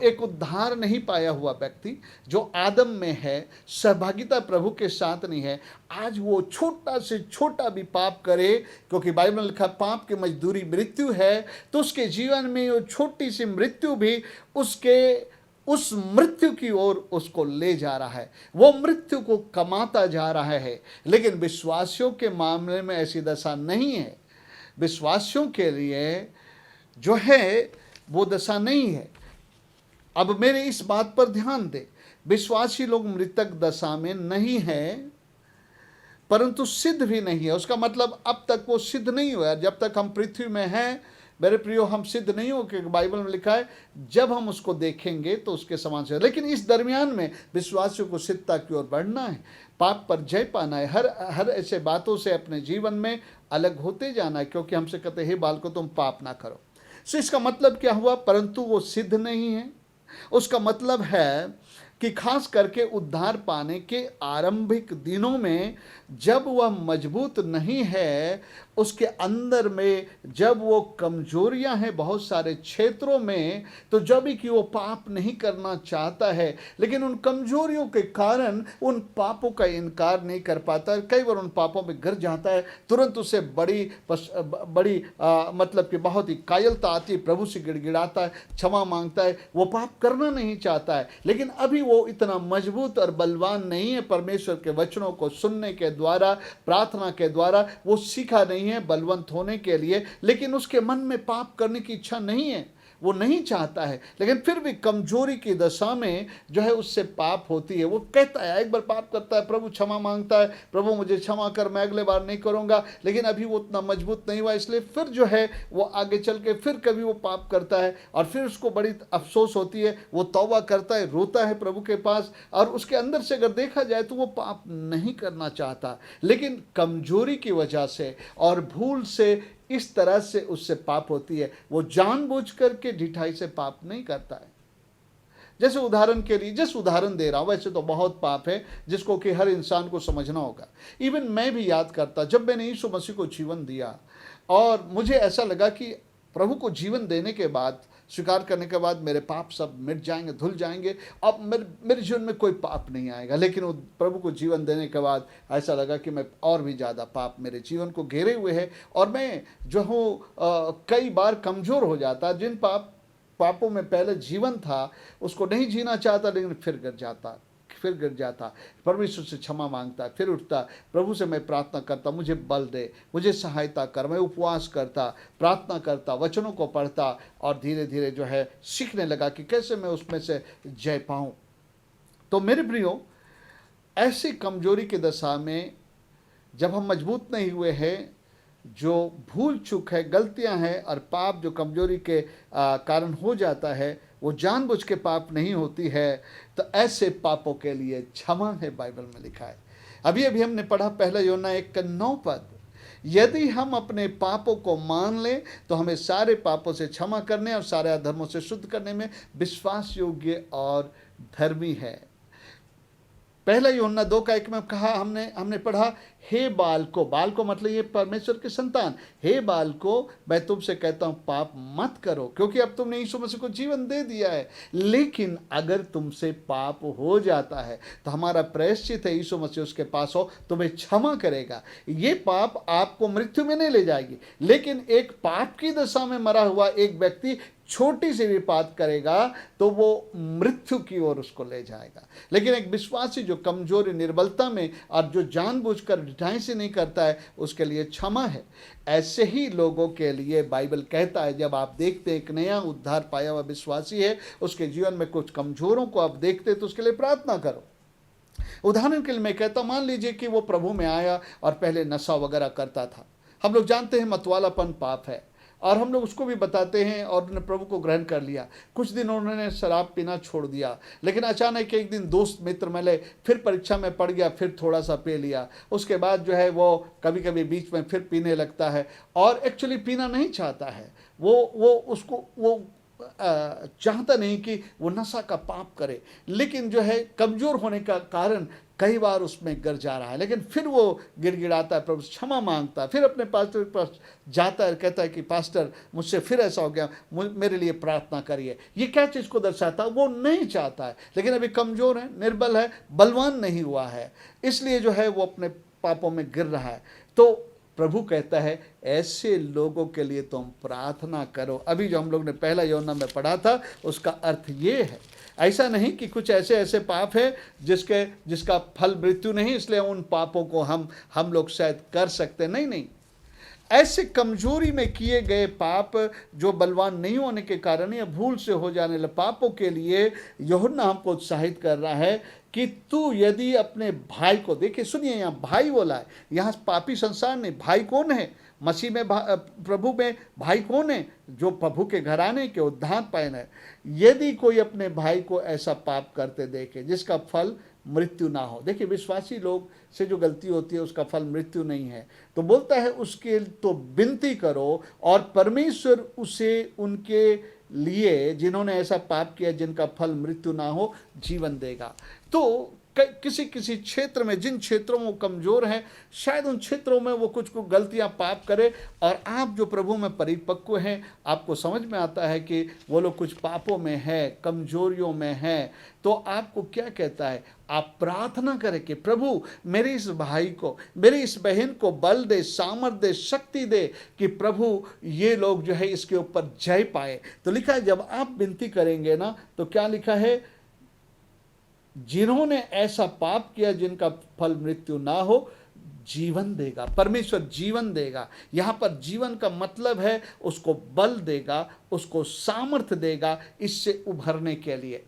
एक उद्धार नहीं पाया हुआ व्यक्ति जो आदम में है, सहभागिता प्रभु के साथ नहीं है, आज वो छोटा से छोटा भी पाप करे, क्योंकि बाइबल में लिखा पाप की मजदूरी मृत्यु है, तो उसके जीवन में वो छोटी सी मृत्यु भी उसके उस मृत्यु की ओर उसको ले जा रहा है, वो मृत्यु को कमाता जा रहा है। लेकिन विश्वासियों के मामले में ऐसी दशा नहीं है। विश्वासियों के लिए जो है वो दशा नहीं है। अब मेरे इस बात पर ध्यान दे, विश्वासी लोग मृतक दशा में नहीं है, परंतु सिद्ध भी नहीं है। उसका मतलब अब तक वो सिद्ध नहीं हुआ। जब तक हम पृथ्वी में हैं मेरे प्रियो, हम सिद्ध नहीं हो, क्योंकि बाइबल में लिखा है जब हम उसको देखेंगे तो उसके समान से। लेकिन इस दरमियान में विश्वासियों को सिद्धता की ओर बढ़ना है, पाप पर जय पाना है, हर ऐसे बातों से अपने जीवन में अलग होते जाना है, क्योंकि हमसे कहते हैं बालकों तुम पाप ना करो। इसका मतलब क्या हुआ? परंतु वो सिद्ध नहीं है। उसका मतलब है कि खास करके उद्धार पाने के आरंभिक दिनों में जब वह मजबूत नहीं है, उसके अंदर में जब वो कमजोरियां हैं बहुत सारे क्षेत्रों में, तो जब भी कि वो पाप नहीं करना चाहता है, लेकिन उन कमजोरियों के कारण उन पापों का इनकार नहीं कर पाता। कई बार उन पापों में गिर जाता है, तुरंत उसे बड़ी मतलब कि बहुत ही कायलता आती है, प्रभु से गिड़गिड़ाता है, क्षमा मांगता है, वो पाप करना नहीं चाहता है। लेकिन अभी वो इतना मजबूत और बलवान नहीं है, परमेश्वर के वचनों को सुनने के द्वारा, प्रार्थना के द्वारा वो सीखा नहीं है बलवंत होने के लिए। लेकिन उसके मन में पाप करने की इच्छा नहीं है, वो नहीं चाहता है, लेकिन फिर भी कमजोरी की दशा में जो है उससे पाप होती है। वो कहता है, एक बार पाप करता है, प्रभु क्षमा मांगता है, प्रभु मुझे क्षमा कर, मैं अगले बार नहीं करूंगा। लेकिन अभी वो उतना मजबूत नहीं हुआ, इसलिए फिर जो है वो आगे चल के फिर कभी वो पाप करता है और फिर उसको बड़ी अफसोस होती है। वो तौबा करता है, रोता है प्रभु के पास, और उसके अंदर से अगर देखा जाए तो वो पाप नहीं करना चाहता, लेकिन कमजोरी की वजह से और भूल से इस तरह से उससे पाप होती है। वो जानबूझ करके ढिठाई से पाप नहीं करता है। जैसे उदाहरण के लिए, जिस उदाहरण दे रहा हूं, वैसे तो बहुत पाप है जिसको कि हर इंसान को समझना होगा। इवन मैं भी याद करता, जब मैंने यीशु मसीह को जीवन दिया और मुझे ऐसा लगा कि प्रभु को जीवन देने के बाद, स्वीकार करने के बाद मेरे पाप सब मिट जाएंगे, धुल जाएंगे, अब मेरे जीवन में कोई पाप नहीं आएगा। लेकिन वो प्रभु को जीवन देने के बाद ऐसा लगा कि मैं और भी ज़्यादा पाप मेरे जीवन को घेरे हुए है और मैं जो हूँ कई बार कमज़ोर हो जाता। जिन पापों में पहले जीवन था उसको नहीं जीना चाहता, लेकिन फिर गिर जाता, परमेश्वर से क्षमा मांगता, फिर उठता, प्रभु से मैं प्रार्थना करता, मुझे बल दे, मुझे सहायता कर। मैं उपवास करता, प्रार्थना करता, वचनों को पढ़ता और धीरे धीरे जो है सीखने लगा कि कैसे मैं उसमें से जय पाऊँ। तो मेरे प्रियो, ऐसी कमजोरी की दशा में जब हम मजबूत नहीं हुए हैं, जो भूल चूक है, गलतियां हैं और पाप जो कमजोरी के कारण हो जाता है, वो जानबूझ के पाप नहीं होती है, तो ऐसे पापों के लिए क्षमा है, बाइबल में लिखा है। अभी हमने पढ़ा पहला यूहन्ना 1:9, यदि हम अपने पापों को मान लें तो हमें सारे पापों से क्षमा करने और सारे अधर्मों से शुद्ध करने में विश्वास योग्य और धर्मी है। पहला यूहन्ना 2:1 में कहा, हमने पढ़ा, हे बालको मतलब ये परमेश्वर के संतान, हे बालको मैं तुमसे कहता हूं पाप मत करो, क्योंकि अब तुमने यीशु मसीह को जीवन दे दिया है। लेकिन अगर तुमसे पाप हो जाता है तो हमारा प्रायश्चित है, यीशु मसीह उसके पास हो, तुम्हें क्षमा करेगा। ये पाप आपको मृत्यु में नहीं ले जाएगी, लेकिन एक पाप की दशा में मरा हुआ एक व्यक्ति छोटी सी भी पाप करेगा तो वो मृत्यु की ओर उसको ले जाएगा। लेकिन एक विश्वासी जो कमजोरी, निर्बलता में और जो जानबूझकर ढिठाई से नहीं करता है, उसके लिए क्षमा है। ऐसे ही लोगों के लिए बाइबल कहता है, जब आप देखते एक नया उद्धार पाया हुआ विश्वासी है, उसके जीवन में कुछ कमजोरों को आप देखते तो उसके लिए प्रार्थना करो। उदाहरण के लिए मैं कहता, मान लीजिए कि वो प्रभु में आया और पहले नशा वगैरह करता था। हम लोग जानते हैं मतवालापन पाप है और हम लोग उसको भी बताते हैं, और उन्होंने प्रभु को ग्रहण कर लिया। कुछ दिन उन्होंने शराब पीना छोड़ दिया, लेकिन अचानक एक दिन दोस्त मित्र मिले, फिर परीक्षा में पड़ गया, फिर थोड़ा सा पी लिया। उसके बाद जो है वो कभी कभी बीच में फिर पीने लगता है और एक्चुअली पीना नहीं चाहता है। वो चाहता नहीं कि वो नशा का पाप करे, लेकिन जो है कमज़ोर होने का कारण कई बार उसमें गिर जा रहा है। लेकिन फिर वो गिड़गिड़ाता है, प्रभु क्षमा मांगता है, फिर अपने पास्टर के पास जाता है, कहता है कि पास्टर मुझसे फिर ऐसा हो गया, मेरे लिए प्रार्थना करिए। ये क्या चीज़ को दर्शाता है? वो नहीं चाहता है, लेकिन अभी कमज़ोर है, निर्बल है, बलवान नहीं हुआ है, इसलिए जो है वो अपने पापों में गिर रहा है। तो प्रभु कहता है ऐसे लोगों के लिए तुम प्रार्थना करो। अभी जो हम लोग ने पहला यूहन्ना में पढ़ा था, उसका अर्थ ये है। ऐसा नहीं कि कुछ ऐसे पाप है जिसका फल मृत्यु नहीं, इसलिए उन पापों को हम लोग शायद कर सकते नहीं। ऐसे कमजोरी में किए गए पाप जो बलवान नहीं होने के कारण या भूल से हो जाने वाले पापों के लिए यूहन्ना हमको उत्साहित कर रहा है कि तू यदि अपने भाई को, देखिए सुनिए, यहाँ भाई बोला है, यहाँ पापी संसार नहीं। भाई कौन है? मसीह में प्रभु में भाई कौन है? जो प्रभु के घराने के उद्धार पायन है। यदि कोई अपने भाई को ऐसा पाप करते देखे जिसका फल मृत्यु ना हो, देखिए विश्वासी लोग से जो गलती होती है उसका फल मृत्यु नहीं है, तो बोलता है उसके तो विनती करो और परमेश्वर उसे उनके लिए जिन्होंने ऐसा पाप किया जिनका फल मृत्यु ना हो जीवन देगा। तो किसी क्षेत्र में, जिन क्षेत्रों में वो कमज़ोर हैं, शायद उन क्षेत्रों में वो कुछ गलतियां पाप करे, और आप जो प्रभु में परिपक्व हैं, आपको समझ में आता है कि वो लोग कुछ पापों में है, कमजोरियों में है, तो आपको क्या कहता है? आप प्रार्थना करें कि प्रभु मेरे इस भाई को, मेरी इस बहन को बल दे, सामर्थ दे, शक्ति दे कि प्रभु ये लोग जो है इसके ऊपर जय पाए। तो लिखा है जब आप विनती करेंगे ना, तो क्या लिखा है? जिन्होंने ऐसा पाप किया जिनका फल मृत्यु ना हो जीवन देगा। परमेश्वर जीवन देगा। यहाँ पर जीवन का मतलब है उसको बल देगा, उसको सामर्थ्य देगा इससे उभरने के लिए।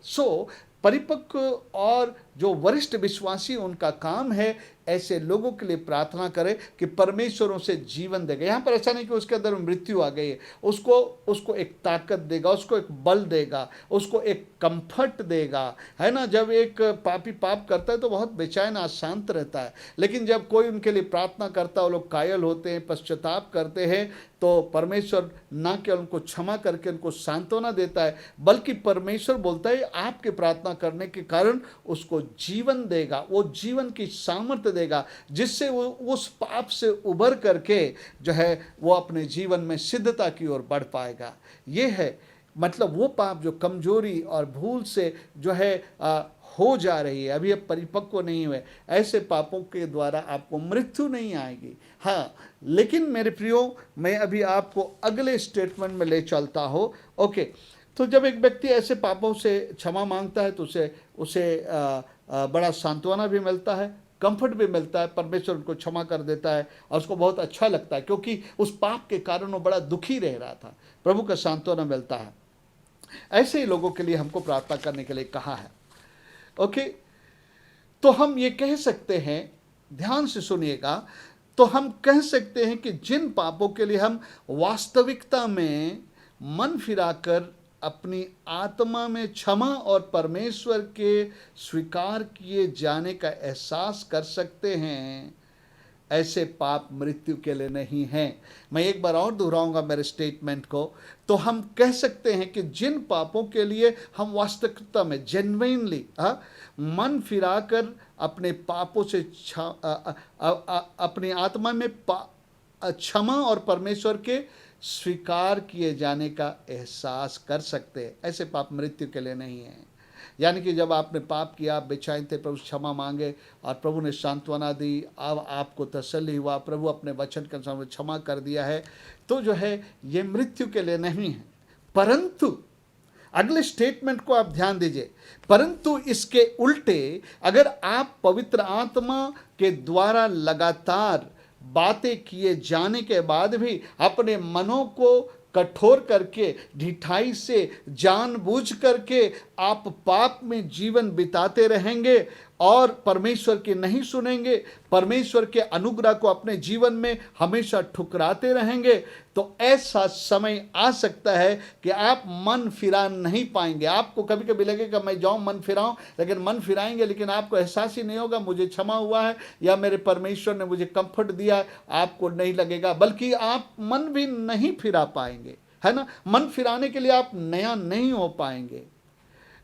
परिपक्व और जो वरिष्ठ विश्वासी, उनका काम है ऐसे लोगों के लिए प्रार्थना करें कि परमेश्वर उसे जीवन देगा। यहाँ पर ऐसा नहीं कि उसके अंदर मृत्यु आ गई है, उसको एक ताकत देगा, उसको एक बल देगा, उसको एक कंफर्ट देगा, है ना। जब एक पापी पाप करता है तो बहुत बेचैन अशांत रहता है, लेकिन जब कोई उनके लिए प्रार्थना करता है, वो लोग कायल होते हैं, पश्चाताप करते हैं, तो परमेश्वर ना केवल उनको क्षमा करके उनको सांत्वना देता है, बल्कि परमेश्वर बोलता है आपके प्रार्थना करने के कारण उसको जीवन देगा, वो जीवन की सामर्थ्य देगा, जिससे वो उस पाप से उबर करके जो है वो अपने जीवन में सिद्धता की ओर बढ़ पाएगा। ये है मतलब वो पाप जो कमजोरी और भूल से जो है हो जा रही है, अभी अब परिपक्व नहीं हुए, ऐसे पापों के द्वारा आपको मृत्यु नहीं आएगी। हाँ, लेकिन मेरे प्रियो, मैं अभी आपको अगले स्टेटमेंट में ले चलता हूँ। ओके, तो जब एक व्यक्ति ऐसे पापों से क्षमा मांगता है तो उसे बड़ा सांत्वना भी मिलता है, कंफर्ट भी मिलता है, परमेश्वर उनको क्षमा कर देता है और उसको बहुत अच्छा लगता है, क्योंकि उस पाप के कारण वो बड़ा दुखी रह रहा था। प्रभु का सांत्वना मिलता है। ऐसे ही लोगों के लिए हमको प्रार्थना करने के लिए कहा है। ओके, तो हम ये कह सकते हैं, ध्यान से सुनिएगा, तो हम कह सकते हैं कि जिन पापों के लिए हम वास्तविकता में मन फिराकर अपनी आत्मा में क्षमा और परमेश्वर के स्वीकार किए जाने का एहसास कर सकते हैं, ऐसे पाप मृत्यु के लिए नहीं हैं। मैं एक बार और दोहराऊंगा मेरे स्टेटमेंट को। तो हम कह सकते हैं कि जिन पापों के लिए हम वास्तविकता में जेन्युइनली मन फिराकर अपने पापों से अपनी आत्मा में क्षमा और परमेश्वर के स्वीकार किए जाने का एहसास कर सकते हैं, ऐसे पाप मृत्यु के लिए नहीं है। यानी कि जब आपने पाप किया, आप बेचैन थे, प्रभु क्षमा मांगे और प्रभु ने सांत्वना दी, अब आपको तसल्ली हुआ, प्रभु अपने वचन के अनुसार क्षमा कर दिया है, तो जो है ये मृत्यु के लिए नहीं है। परंतु अगले स्टेटमेंट को आप ध्यान दीजिए, परंतु इसके उल्टे अगर आप पवित्र आत्मा के द्वारा लगातार बातें किए जाने के बाद भी अपने मनों को कठोर करके, ढिठाई से, जानबूझ करके आप पाप में जीवन बिताते रहेंगे और परमेश्वर की नहीं सुनेंगे, परमेश्वर के अनुग्रह को अपने जीवन में हमेशा ठुकराते रहेंगे, तो ऐसा समय आ सकता है कि आप मन फिरा नहीं पाएंगे। आपको कभी कभी लगेगा मैं जाऊं मन फिराऊं, लेकिन मन फिराएंगे, लेकिन आपको एहसास ही नहीं होगा मुझे क्षमा हुआ है या मेरे परमेश्वर ने मुझे कंफर्ट दिया, आपको नहीं लगेगा, बल्कि आप मन भी नहीं फिरा पाएंगे, है ना। मन फिराने के लिए आप नया नहीं हो पाएंगे।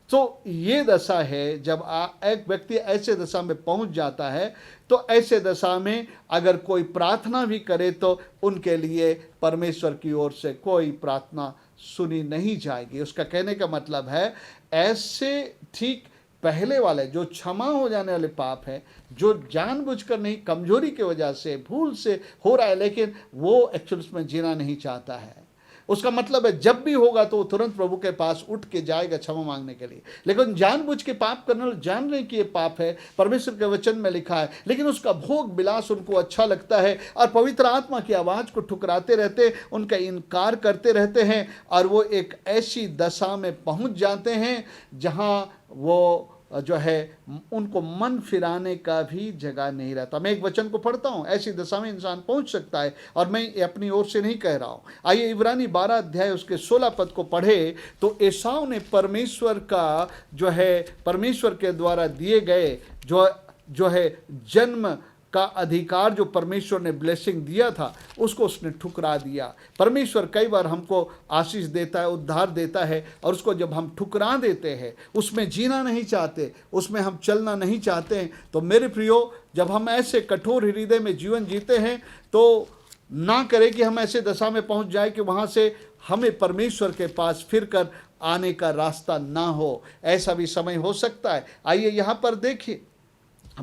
तो ये दशा है, जब एक व्यक्ति ऐसे दशा में पहुंच जाता है, तो ऐसे दशा में अगर कोई प्रार्थना भी करे तो उनके लिए परमेश्वर की ओर से कोई प्रार्थना सुनी नहीं जाएगी। उसका कहने का मतलब है, ऐसे ठीक पहले वाले जो क्षमा हो जाने वाले पाप है, जो जानबूझकर नहीं, कमजोरी की वजह से, भूल से हो रहा है, लेकिन वो एक्चुअली उसमें जीना नहीं चाहता है, उसका मतलब है जब भी होगा तो वो तुरंत प्रभु के पास उठ के जाएगा क्षमा मांगने के लिए। लेकिन जानबूझ के पाप करने वाले जान रहे कि ये पाप है, परमेश्वर के वचन में लिखा है, लेकिन उसका भोग विलास उनको अच्छा लगता है और पवित्र आत्मा की आवाज़ को ठुकराते रहते, उनका इनकार करते रहते हैं और वो एक ऐसी दशा में पहुंच जाते हैं जहां वो जो है उनको मन फिराने का भी जगह नहीं रहता। मैं एक वचन को पढ़ता हूँ, ऐसी दशा में इंसान पहुंच सकता है, और मैं अपनी ओर से नहीं कह रहा हूँ। आइए इब्रानी 12 अध्याय उसके 16 पद को पढ़े, तो एसाव ने परमेश्वर का जो है, परमेश्वर के द्वारा दिए गए जो है जन्म का अधिकार, जो परमेश्वर ने ब्लेसिंग दिया था, उसको उसने ठुकरा दिया। परमेश्वर कई बार हमको आशीष देता है, उद्धार देता है, और उसको जब हम ठुकरा देते हैं, उसमें जीना नहीं चाहते, उसमें हम चलना नहीं चाहते हैं, तो मेरे प्रियो, जब हम ऐसे कठोर हृदय में जीवन जीते हैं, तो ना करें कि हम ऐसे दशा में पहुंच जाए कि वहाँ से हमें परमेश्वर के पास फिर कर आने का रास्ता ना हो। ऐसा भी समय हो सकता है। आइए यहाँ पर देखिए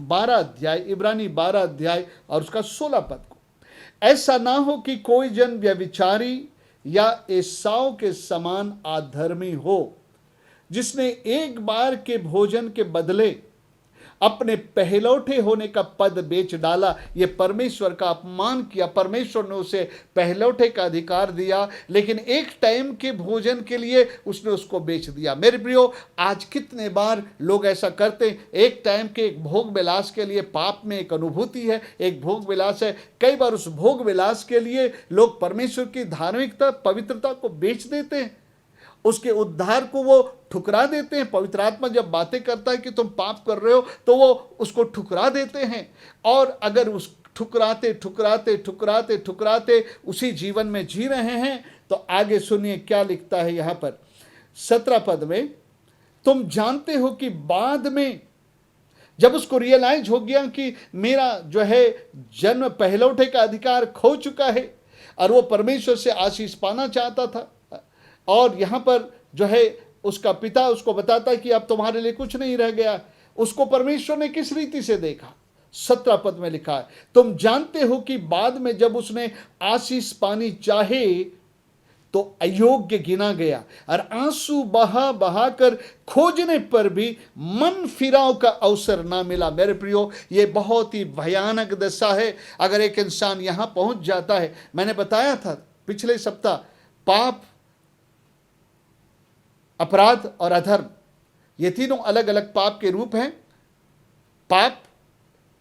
12 अध्याय, इब्रानी 12 अध्याय और उसका 16 पद को, ऐसा ना हो कि कोई जन व्यभिचारी या एसाव के समान अधर्मी हो, जिसने एक बार के भोजन के बदले अपने पहलौठे होने का पद बेच डाला। ये परमेश्वर का अपमान किया। परमेश्वर ने उसे पहलौठे का अधिकार दिया, लेकिन एक टाइम के भोजन के लिए उसने उसको बेच दिया। मेरे प्रियो, आज कितने बार लोग ऐसा करते हैं, एक टाइम के एक भोग विलास के लिए, पाप में एक अनुभूति है, एक भोग विलास है, कई बार उस भोग विलास के लिए लोग परमेश्वर की धार्मिकता, पवित्रता को बेच देते हैं, उसके उद्धार को वो ठुकरा देते हैं। पवित्र आत्मा जब बातें करता है कि तुम पाप कर रहे हो, तो वो उसको ठुकरा देते हैं, और अगर उस ठुकराते ठुकराते ठुकराते ठुकराते उसी जीवन में जी रहे हैं, तो आगे सुनिए क्या लिखता है यहाँ पर 17 पद में, तुम जानते हो कि बाद में जब उसको रियलाइज हो गया कि मेरा जो है जन्म पहलौठे का अधिकार खो चुका है और वो परमेश्वर से आशीष पाना चाहता था, और यहाँ पर जो है उसका पिता उसको बताता है कि अब तुम्हारे लिए कुछ नहीं रह गया, उसको परमेश्वर ने किस रीति से देखा। 17 पद में लिखा है, तुम जानते हो कि बाद में जब उसने आशीष पानी चाहे तो अयोग्य गिना गया और आंसू बहा बहा कर खोजने पर भी मन फिराव का अवसर ना मिला। मेरे प्रियो, ये बहुत ही भयानक दशा है अगर एक इंसान यहां पहुंच जाता है। मैंने बताया था पिछले सप्ताह, पाप, अपराध और अधर्म, ये तीनों अलग अलग पाप के रूप हैं। पाप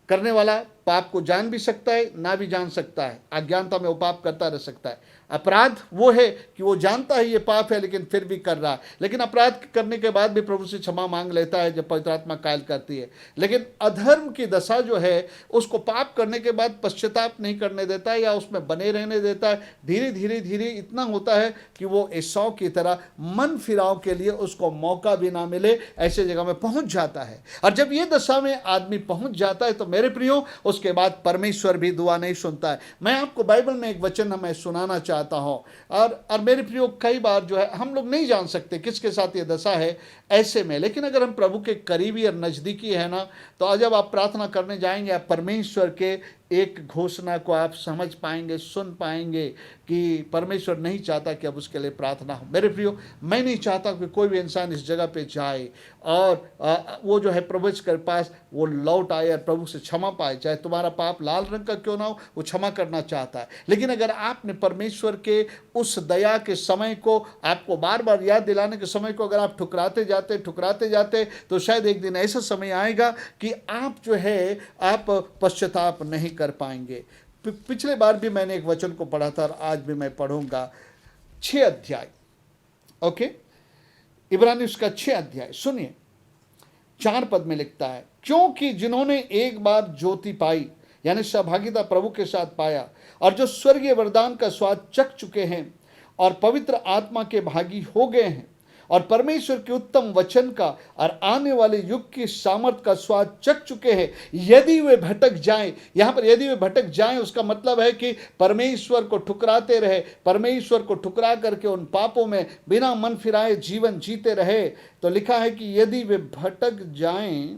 करने वाला पाप को जान भी सकता है, ना भी जान सकता है, अज्ञानता में वो पाप करता रह सकता है। अपराध वो है कि वो जानता है ये पाप है लेकिन फिर भी कर रहा है, लेकिन अपराध करने के बाद भी प्रभु से क्षमा मांग लेता है जब पवित्र आत्मा कायल करती है। लेकिन अधर्म की दशा जो है, उसको पाप करने के बाद पश्चाताप नहीं करने देता है या उसमें बने रहने देता है। धीरे धीरे धीरे इतना होता है कि वो एसाव की तरह मन फिराव के लिए उसको मौका भी ना मिले, ऐसे जगह में पहुंच जाता है। और जब ये दशा में आदमी पहुंच जाता है तो मेरे प्रियो, उसके बाद परमेश्वर भी दुआ नहीं सुनता है। मैं आपको बाइबल में एक वचन मैं सुनाना चाहता हूं, और मेरे प्रियो, कई बार जो है हम लोग नहीं जान सकते किसके साथ ये दशा है ऐसे में, लेकिन अगर हम प्रभु के करीबी और नजदीकी है ना, तो जब आप प्रार्थना करने जाएंगे, आप परमेश्वर के एक घोषणा को आप समझ पाएंगे, सुन पाएंगे कि परमेश्वर नहीं चाहता कि अब उसके लिए प्रार्थना हो। मेरे प्रियो, मैं नहीं चाहता कि कोई भी इंसान इस जगह पे जाए और वो जो है प्रभु के पास वो लौट आए और प्रभु से क्षमा पाए। चाहे तुम्हारा पाप लाल रंग का क्यों ना हो, वो क्षमा करना चाहता है। लेकिन अगर आपने परमेश्वर के उस दया के समय को, आपको बार बार याद दिलाने के समय को अगर आप ठुकराते जाते, तो शायद एक दिन ऐसा समय आएगा कि आप जो है आप पश्चाताप नहीं कर पाएंगे। पिछले बार भी मैंने एक वचन को पढ़ा था और आज भी मैं पढ़ूंगा। 6 अध्याय, ओके, इब्रानी उसका 6 अध्याय सुनिए, 4 पद में लिखता है, क्योंकि जिन्होंने एक बार ज्योति पाई, यानी सहभागिता प्रभु के साथ पाया, और जो स्वर्गीय वरदान का स्वाद चख चुके हैं और पवित्र आत्मा के भागी हो गए हैं और परमेश्वर के उत्तम वचन का और आने वाले युग की सामर्थ का स्वाद चख चुके हैं, यदि वे भटक जाएं, यहां पर यदि वे भटक जाएं उसका मतलब है कि परमेश्वर को ठुकराते रहे, परमेश्वर को ठुकरा करके उन पापों में बिना मन फिराए जीवन जीते रहे, तो लिखा है कि यदि वे भटक जाएं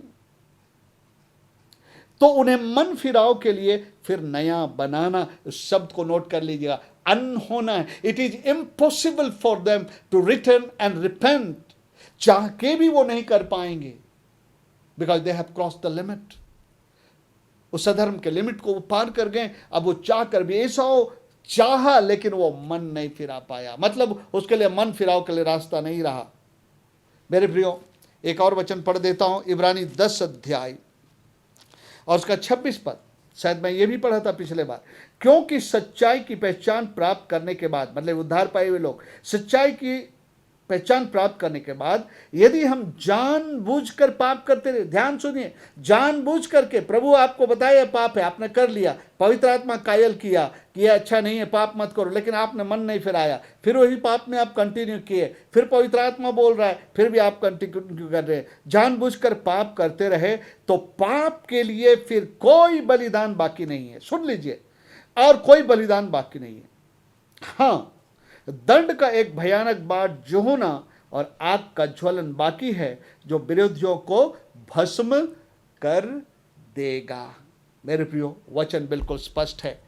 तो उन्हें मन फिराव के लिए फिर नया बनाना। इस शब्द को नोट कर लीजिएगा, अनहोना है। It is impossible for them to return and repent. चाह के भी वो नहीं कर पाएंगे, because they have cross the limit. उस अधर्म के लिमिट को वो पार कर गए। अब वो चाह कर भी, ऐसा हो चाहा लेकिन वो मन नहीं फिरा पाया, मतलब उसके लिए मन फिराव के लिए रास्ता नहीं रहा। मेरे प्रियो, एक और वचन पढ़ देता हूं, इब्रानी 10 अध्याय और उसका 26 पद, शायद मैं ये भी पढ़ा था पिछले बार। क्योंकि सच्चाई की पहचान प्राप्त करने के बाद, मतलब उद्धार पाए हुए लोग सच्चाई की पहचान प्राप्त करने के बाद यदि हम जानबूझकर पाप करते रहे, ध्यान सुनिए, जानबूझ करके, प्रभु आपको बताया पाप है, आपने कर लिया, पवित्र आत्मा कायल किया कि यह अच्छा नहीं है, पाप मत करो, लेकिन आपने मन नहीं फिराया, फिर वही पाप में आप कंटिन्यू किए, फिर पवित्र आत्मा बोल रहा है, फिर भी आप कंटिन्यू कर रहे हैं, जानबूझकर पाप करते रहे, तो पाप के लिए फिर कोई बलिदान बाकी नहीं है। सुन लीजिए, और कोई बलिदान बाकी नहीं है। हाँ, दंड का एक भयानक बाढ़ जो होना और आग का ज्वलन बाकी है, जो विरोधियों को भस्म कर देगा। मेरे प्रियो, वचन बिल्कुल स्पष्ट है।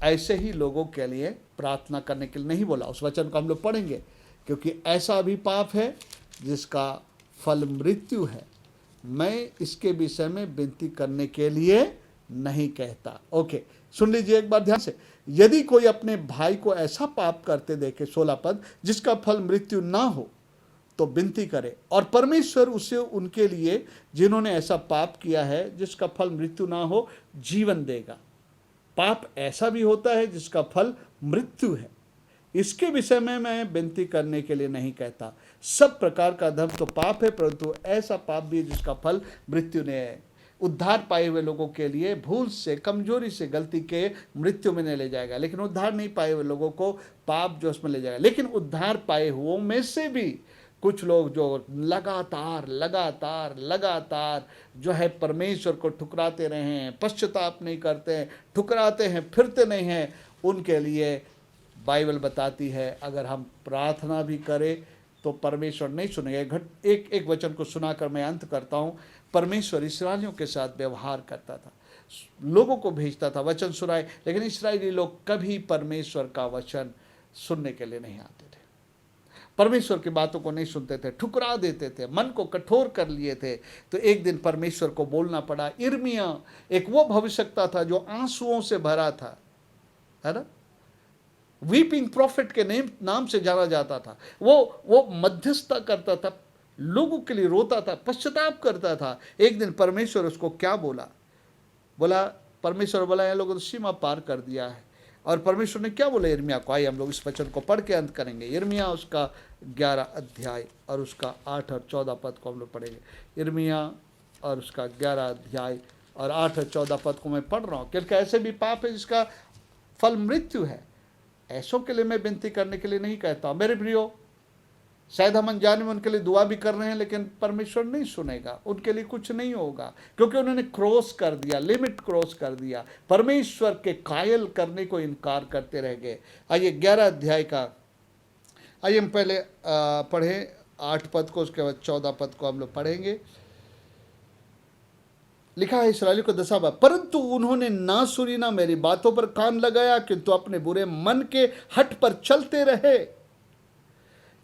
ऐसे ही लोगों के लिए प्रार्थना करने के लिए नहीं बोला, उस वचन को हम लोग पढ़ेंगे, क्योंकि ऐसा भी पाप है जिसका फल मृत्यु है। मैं इसके विषय में विनती करने के लिए नहीं कहता। ओके, सुन लीजिए एक बार ध्यान से। यदि कोई अपने भाई को ऐसा पाप करते देखे, 16 पद, जिसका फल मृत्यु ना हो, तो विनती करे और परमेश्वर उसे उनके लिए जिन्होंने ऐसा पाप किया है जिसका फल मृत्यु ना हो, जीवन देगा। पाप ऐसा भी होता है जिसका फल मृत्यु है, इसके विषय में मैं विनती करने के लिए नहीं कहता। सब प्रकार का धर्म तो पाप है, परंतु ऐसा पाप भी है जिसका फल मृत्यु ने है। उद्धार पाए हुए लोगों के लिए भूल से, कमजोरी से, गलती के मृत्यु में नहीं ले जाएगा, लेकिन उद्धार नहीं पाए हुए लोगों को पाप जो उसमें ले जाएगा। लेकिन उद्धार पाए हुओं में से भी कुछ लोग जो लगातार लगातार लगातार जो है परमेश्वर को ठुकराते रहे हैं, पश्चाताप नहीं करते हैं, ठुकराते हैं, फिरते नहीं हैं, उनके लिए बाइबल बताती है अगर हम प्रार्थना भी करें तो परमेश्वर नहीं सुनेगा। एक एक वचन को सुनाकर मैं अंत करता हूँ। परमेश्वर इस्राएलियों के साथ व्यवहार करता था, लोगों को भेजता था वचन सुनाए, लेकिन इस्राएली लोग कभी परमेश्वर का वचन सुनने के लिए नहीं आते थे, परमेश्वर की बातों को नहीं सुनते थे, ठुकरा देते थे, मन को कठोर कर लिए थे। तो एक दिन परमेश्वर को बोलना पड़ा। यिर्मयाह एक वो भविष्यवक्ता था जो आंसुओं से भरा था, है ना, वीपिंग प्रॉफिट के नाम से जाना जाता था। वो मध्यस्थता करता था, लोगों के लिए रोता था, पश्चाताप करता था। एक दिन परमेश्वर उसको क्या बोला, परमेश्वर बोला ये लोगों ने सीमा पार कर दिया है। और परमेश्वर ने क्या बोला यिर्मयाह को, आइए हम लोग इस वचन को पढ़ के अंत करेंगे। यिर्मयाह उसका 11 अध्याय और उसका 8 और 14 पद को हम लोग पढ़ेंगे। यिर्मयाह और उसका 11 अध्याय और 8 और 14 पद को मैं पढ़ रहा हूँ, क्योंकि ऐसे भी पाप है जिसका फल मृत्यु है। ऐसों के लिए मैं विनती करने के लिए नहीं कहता हूँ मेरे प्रियो, शायद हम अनजाने में उनके लिए दुआ भी कर रहे हैं, लेकिन परमेश्वर नहीं सुनेगा, उनके लिए कुछ नहीं होगा, क्योंकि उन्होंने क्रॉस कर दिया, लिमिट क्रॉस कर दिया, परमेश्वर के कायल करने को इनकार करते रह गए। आइए 11 अध्याय का, आइए हम पहले पढ़ें 8 पद को, उसके बाद 14 पद को हम लोग पढ़ेंगे। लिखा है इस्राएली को दसा बार, परंतु उन्होंने ना सुनी ना मेरी बातों पर कान लगाया, किंतु अपने बुरे मन के हट पर चलते रहे।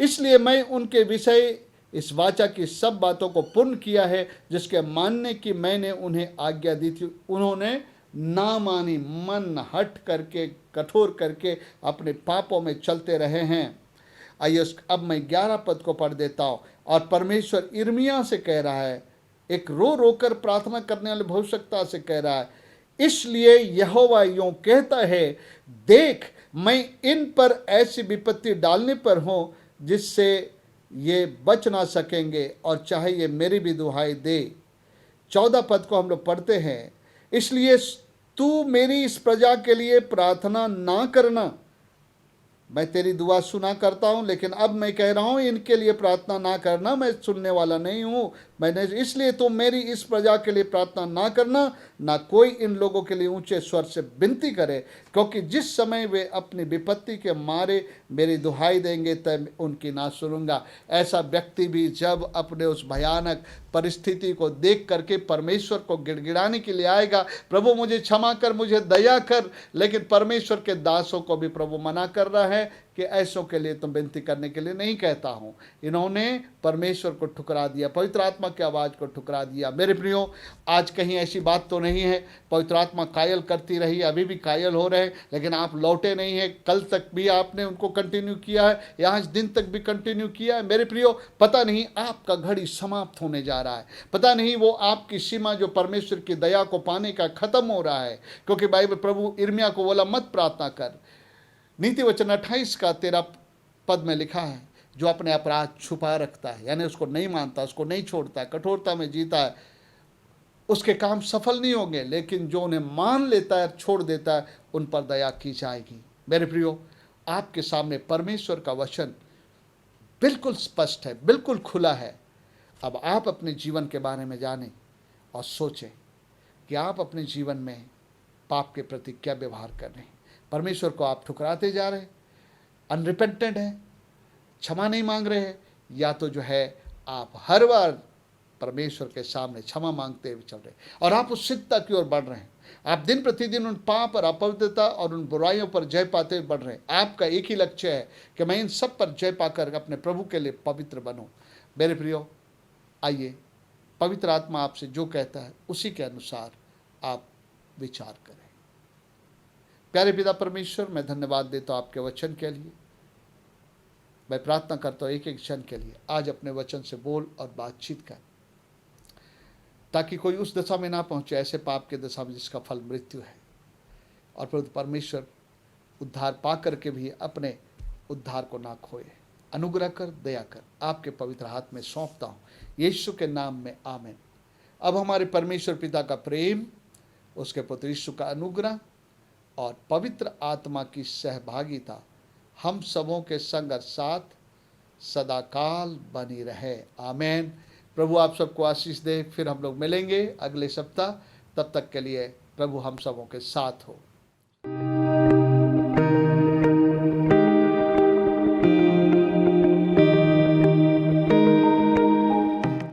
इसलिए मैं उनके विषय इस वाचा की सब बातों को पूर्ण किया है जिसके मानने की मैंने उन्हें आज्ञा दी थी। उन्होंने ना मानी, मन हट करके कठोर करके अपने पापों में चलते रहे हैं। आइए अब मैं 11 पद को पढ़ देता हूँ। और परमेश्वर यिर्मयाह से कह रहा है, एक रो रोकर प्रार्थना करने वाले भविष्यवक्ता से कह रहा है, इसलिए यहोवा यूं कहता है, देख मैं इन पर ऐसी विपत्ति डालने पर हूँ जिससे ये बच ना सकेंगे, और चाहे ये मेरी भी दुहाई दे। 14 पद को हम लोग पढ़ते हैं, इसलिए तू मेरी इस प्रजा के लिए प्रार्थना ना करना। मैं तेरी दुआ सुना करता हूँ, लेकिन अब मैं कह रहा हूँ इनके लिए प्रार्थना ना करना, मैं सुनने वाला नहीं हूँ। मैंने इसलिए तुम मेरी इस प्रजा के लिए प्रार्थना ना करना, ना कोई इन लोगों के लिए ऊंचे स्वर से विनती करे, क्योंकि जिस समय वे अपनी विपत्ति के मारे मेरी दुहाई देंगे तब उनकी ना सुनूंगा। ऐसा व्यक्ति भी जब अपने उस भयानक परिस्थिति को देख करके परमेश्वर को गिड़गिड़ाने के लिए आएगा, प्रभु मुझे क्षमा कर, मुझे दया कर, लेकिन परमेश्वर के दासों को भी प्रभु मना कर रहा है कि ऐसों के लिए तुम विनती करने के लिए नहीं कहता हूँ। इन्होंने परमेश्वर को ठुकरा दिया, पवित्र आत्मा की आवाज़ को ठुकरा दिया। मेरे प्रियो, आज कहीं ऐसी बात तो नहीं है, पवित्र आत्मा कायल करती रही, अभी भी कायल हो रहे, लेकिन आप लौटे नहीं हैं। कल तक भी आपने उनको कंटिन्यू किया है, या आज दिन तक भी कंटिन्यू किया है। मेरे प्रियो, पता नहीं आपका घड़ी समाप्त होने जा रहा है, पता नहीं वो आपकी सीमा जो परमेश्वर की दया को पाने का खत्म हो रहा है, क्योंकि बाइबल प्रभु यिर्मयाह को बोला मत प्रार्थना कर। नीति वचन 28 का 13 पद में लिखा है, जो अपने अपराध छुपा रखता है, यानी उसको नहीं मानता, उसको नहीं छोड़ता, कठोरता में जीता है, उसके काम सफल नहीं होंगे, लेकिन जो उन्हें मान लेता है, छोड़ देता है, उन पर दया की जाएगी। मेरे प्रियो, आपके सामने परमेश्वर का वचन बिल्कुल स्पष्ट है, बिल्कुल खुला है। अब आप अपने जीवन के बारे में जानें और सोचें कि आप अपने जीवन में पाप के प्रति क्या व्यवहार कर रहे हैं। परमेश्वर को आप ठुकराते जा रहे हैं, अनरिपेंटेंट हैं, क्षमा नहीं मांग रहे हैं, या तो जो है आप हर बार परमेश्वर के सामने क्षमा मांगते हुए चल रहे हैं और आप उस सिद्धता की ओर बढ़ रहे हैं। आप दिन प्रतिदिन उन पाप और अपवित्रता और उन बुराइयों पर जय पाते हुए बढ़ रहे हैं। आपका एक ही लक्ष्य है कि मैं इन सब पर जय पाकर अपने प्रभु के लिए पवित्र बनूं। मेरे प्रियो, आइए पवित्र आत्मा आपसे जो कहता है उसी के अनुसार आप विचार करें। प्यारे पिता परमेश्वर, मैं धन्यवाद देता हूँ आपके वचन के लिए। मैं प्रार्थना करता हूँ एक एक क्षण के लिए आज अपने वचन से बोल और बातचीत कर, ताकि कोई उस दशा में ना पहुंचे, ऐसे पाप के दशा में जिसका फल मृत्यु है। और प्रभु परमेश्वर, उद्धार पा करके भी अपने उद्धार को ना खोए। अनुग्रह कर, दया कर, आपके पवित्र हाथ में सौंपता हूँ यीशु के नाम में, आमीन। अब हमारे परमेश्वर पिता का प्रेम, उसके पुत्र यीशु का अनुग्रह और पवित्र आत्मा की सहभागिता हम सबों के संग और साथ सदाकाल बनी रहे। आमीन। प्रभु आप सबको आशीष दे। फिर हम लोग मिलेंगे अगले सप्ताह। तब तक के लिए प्रभु हम सबों के साथ हो।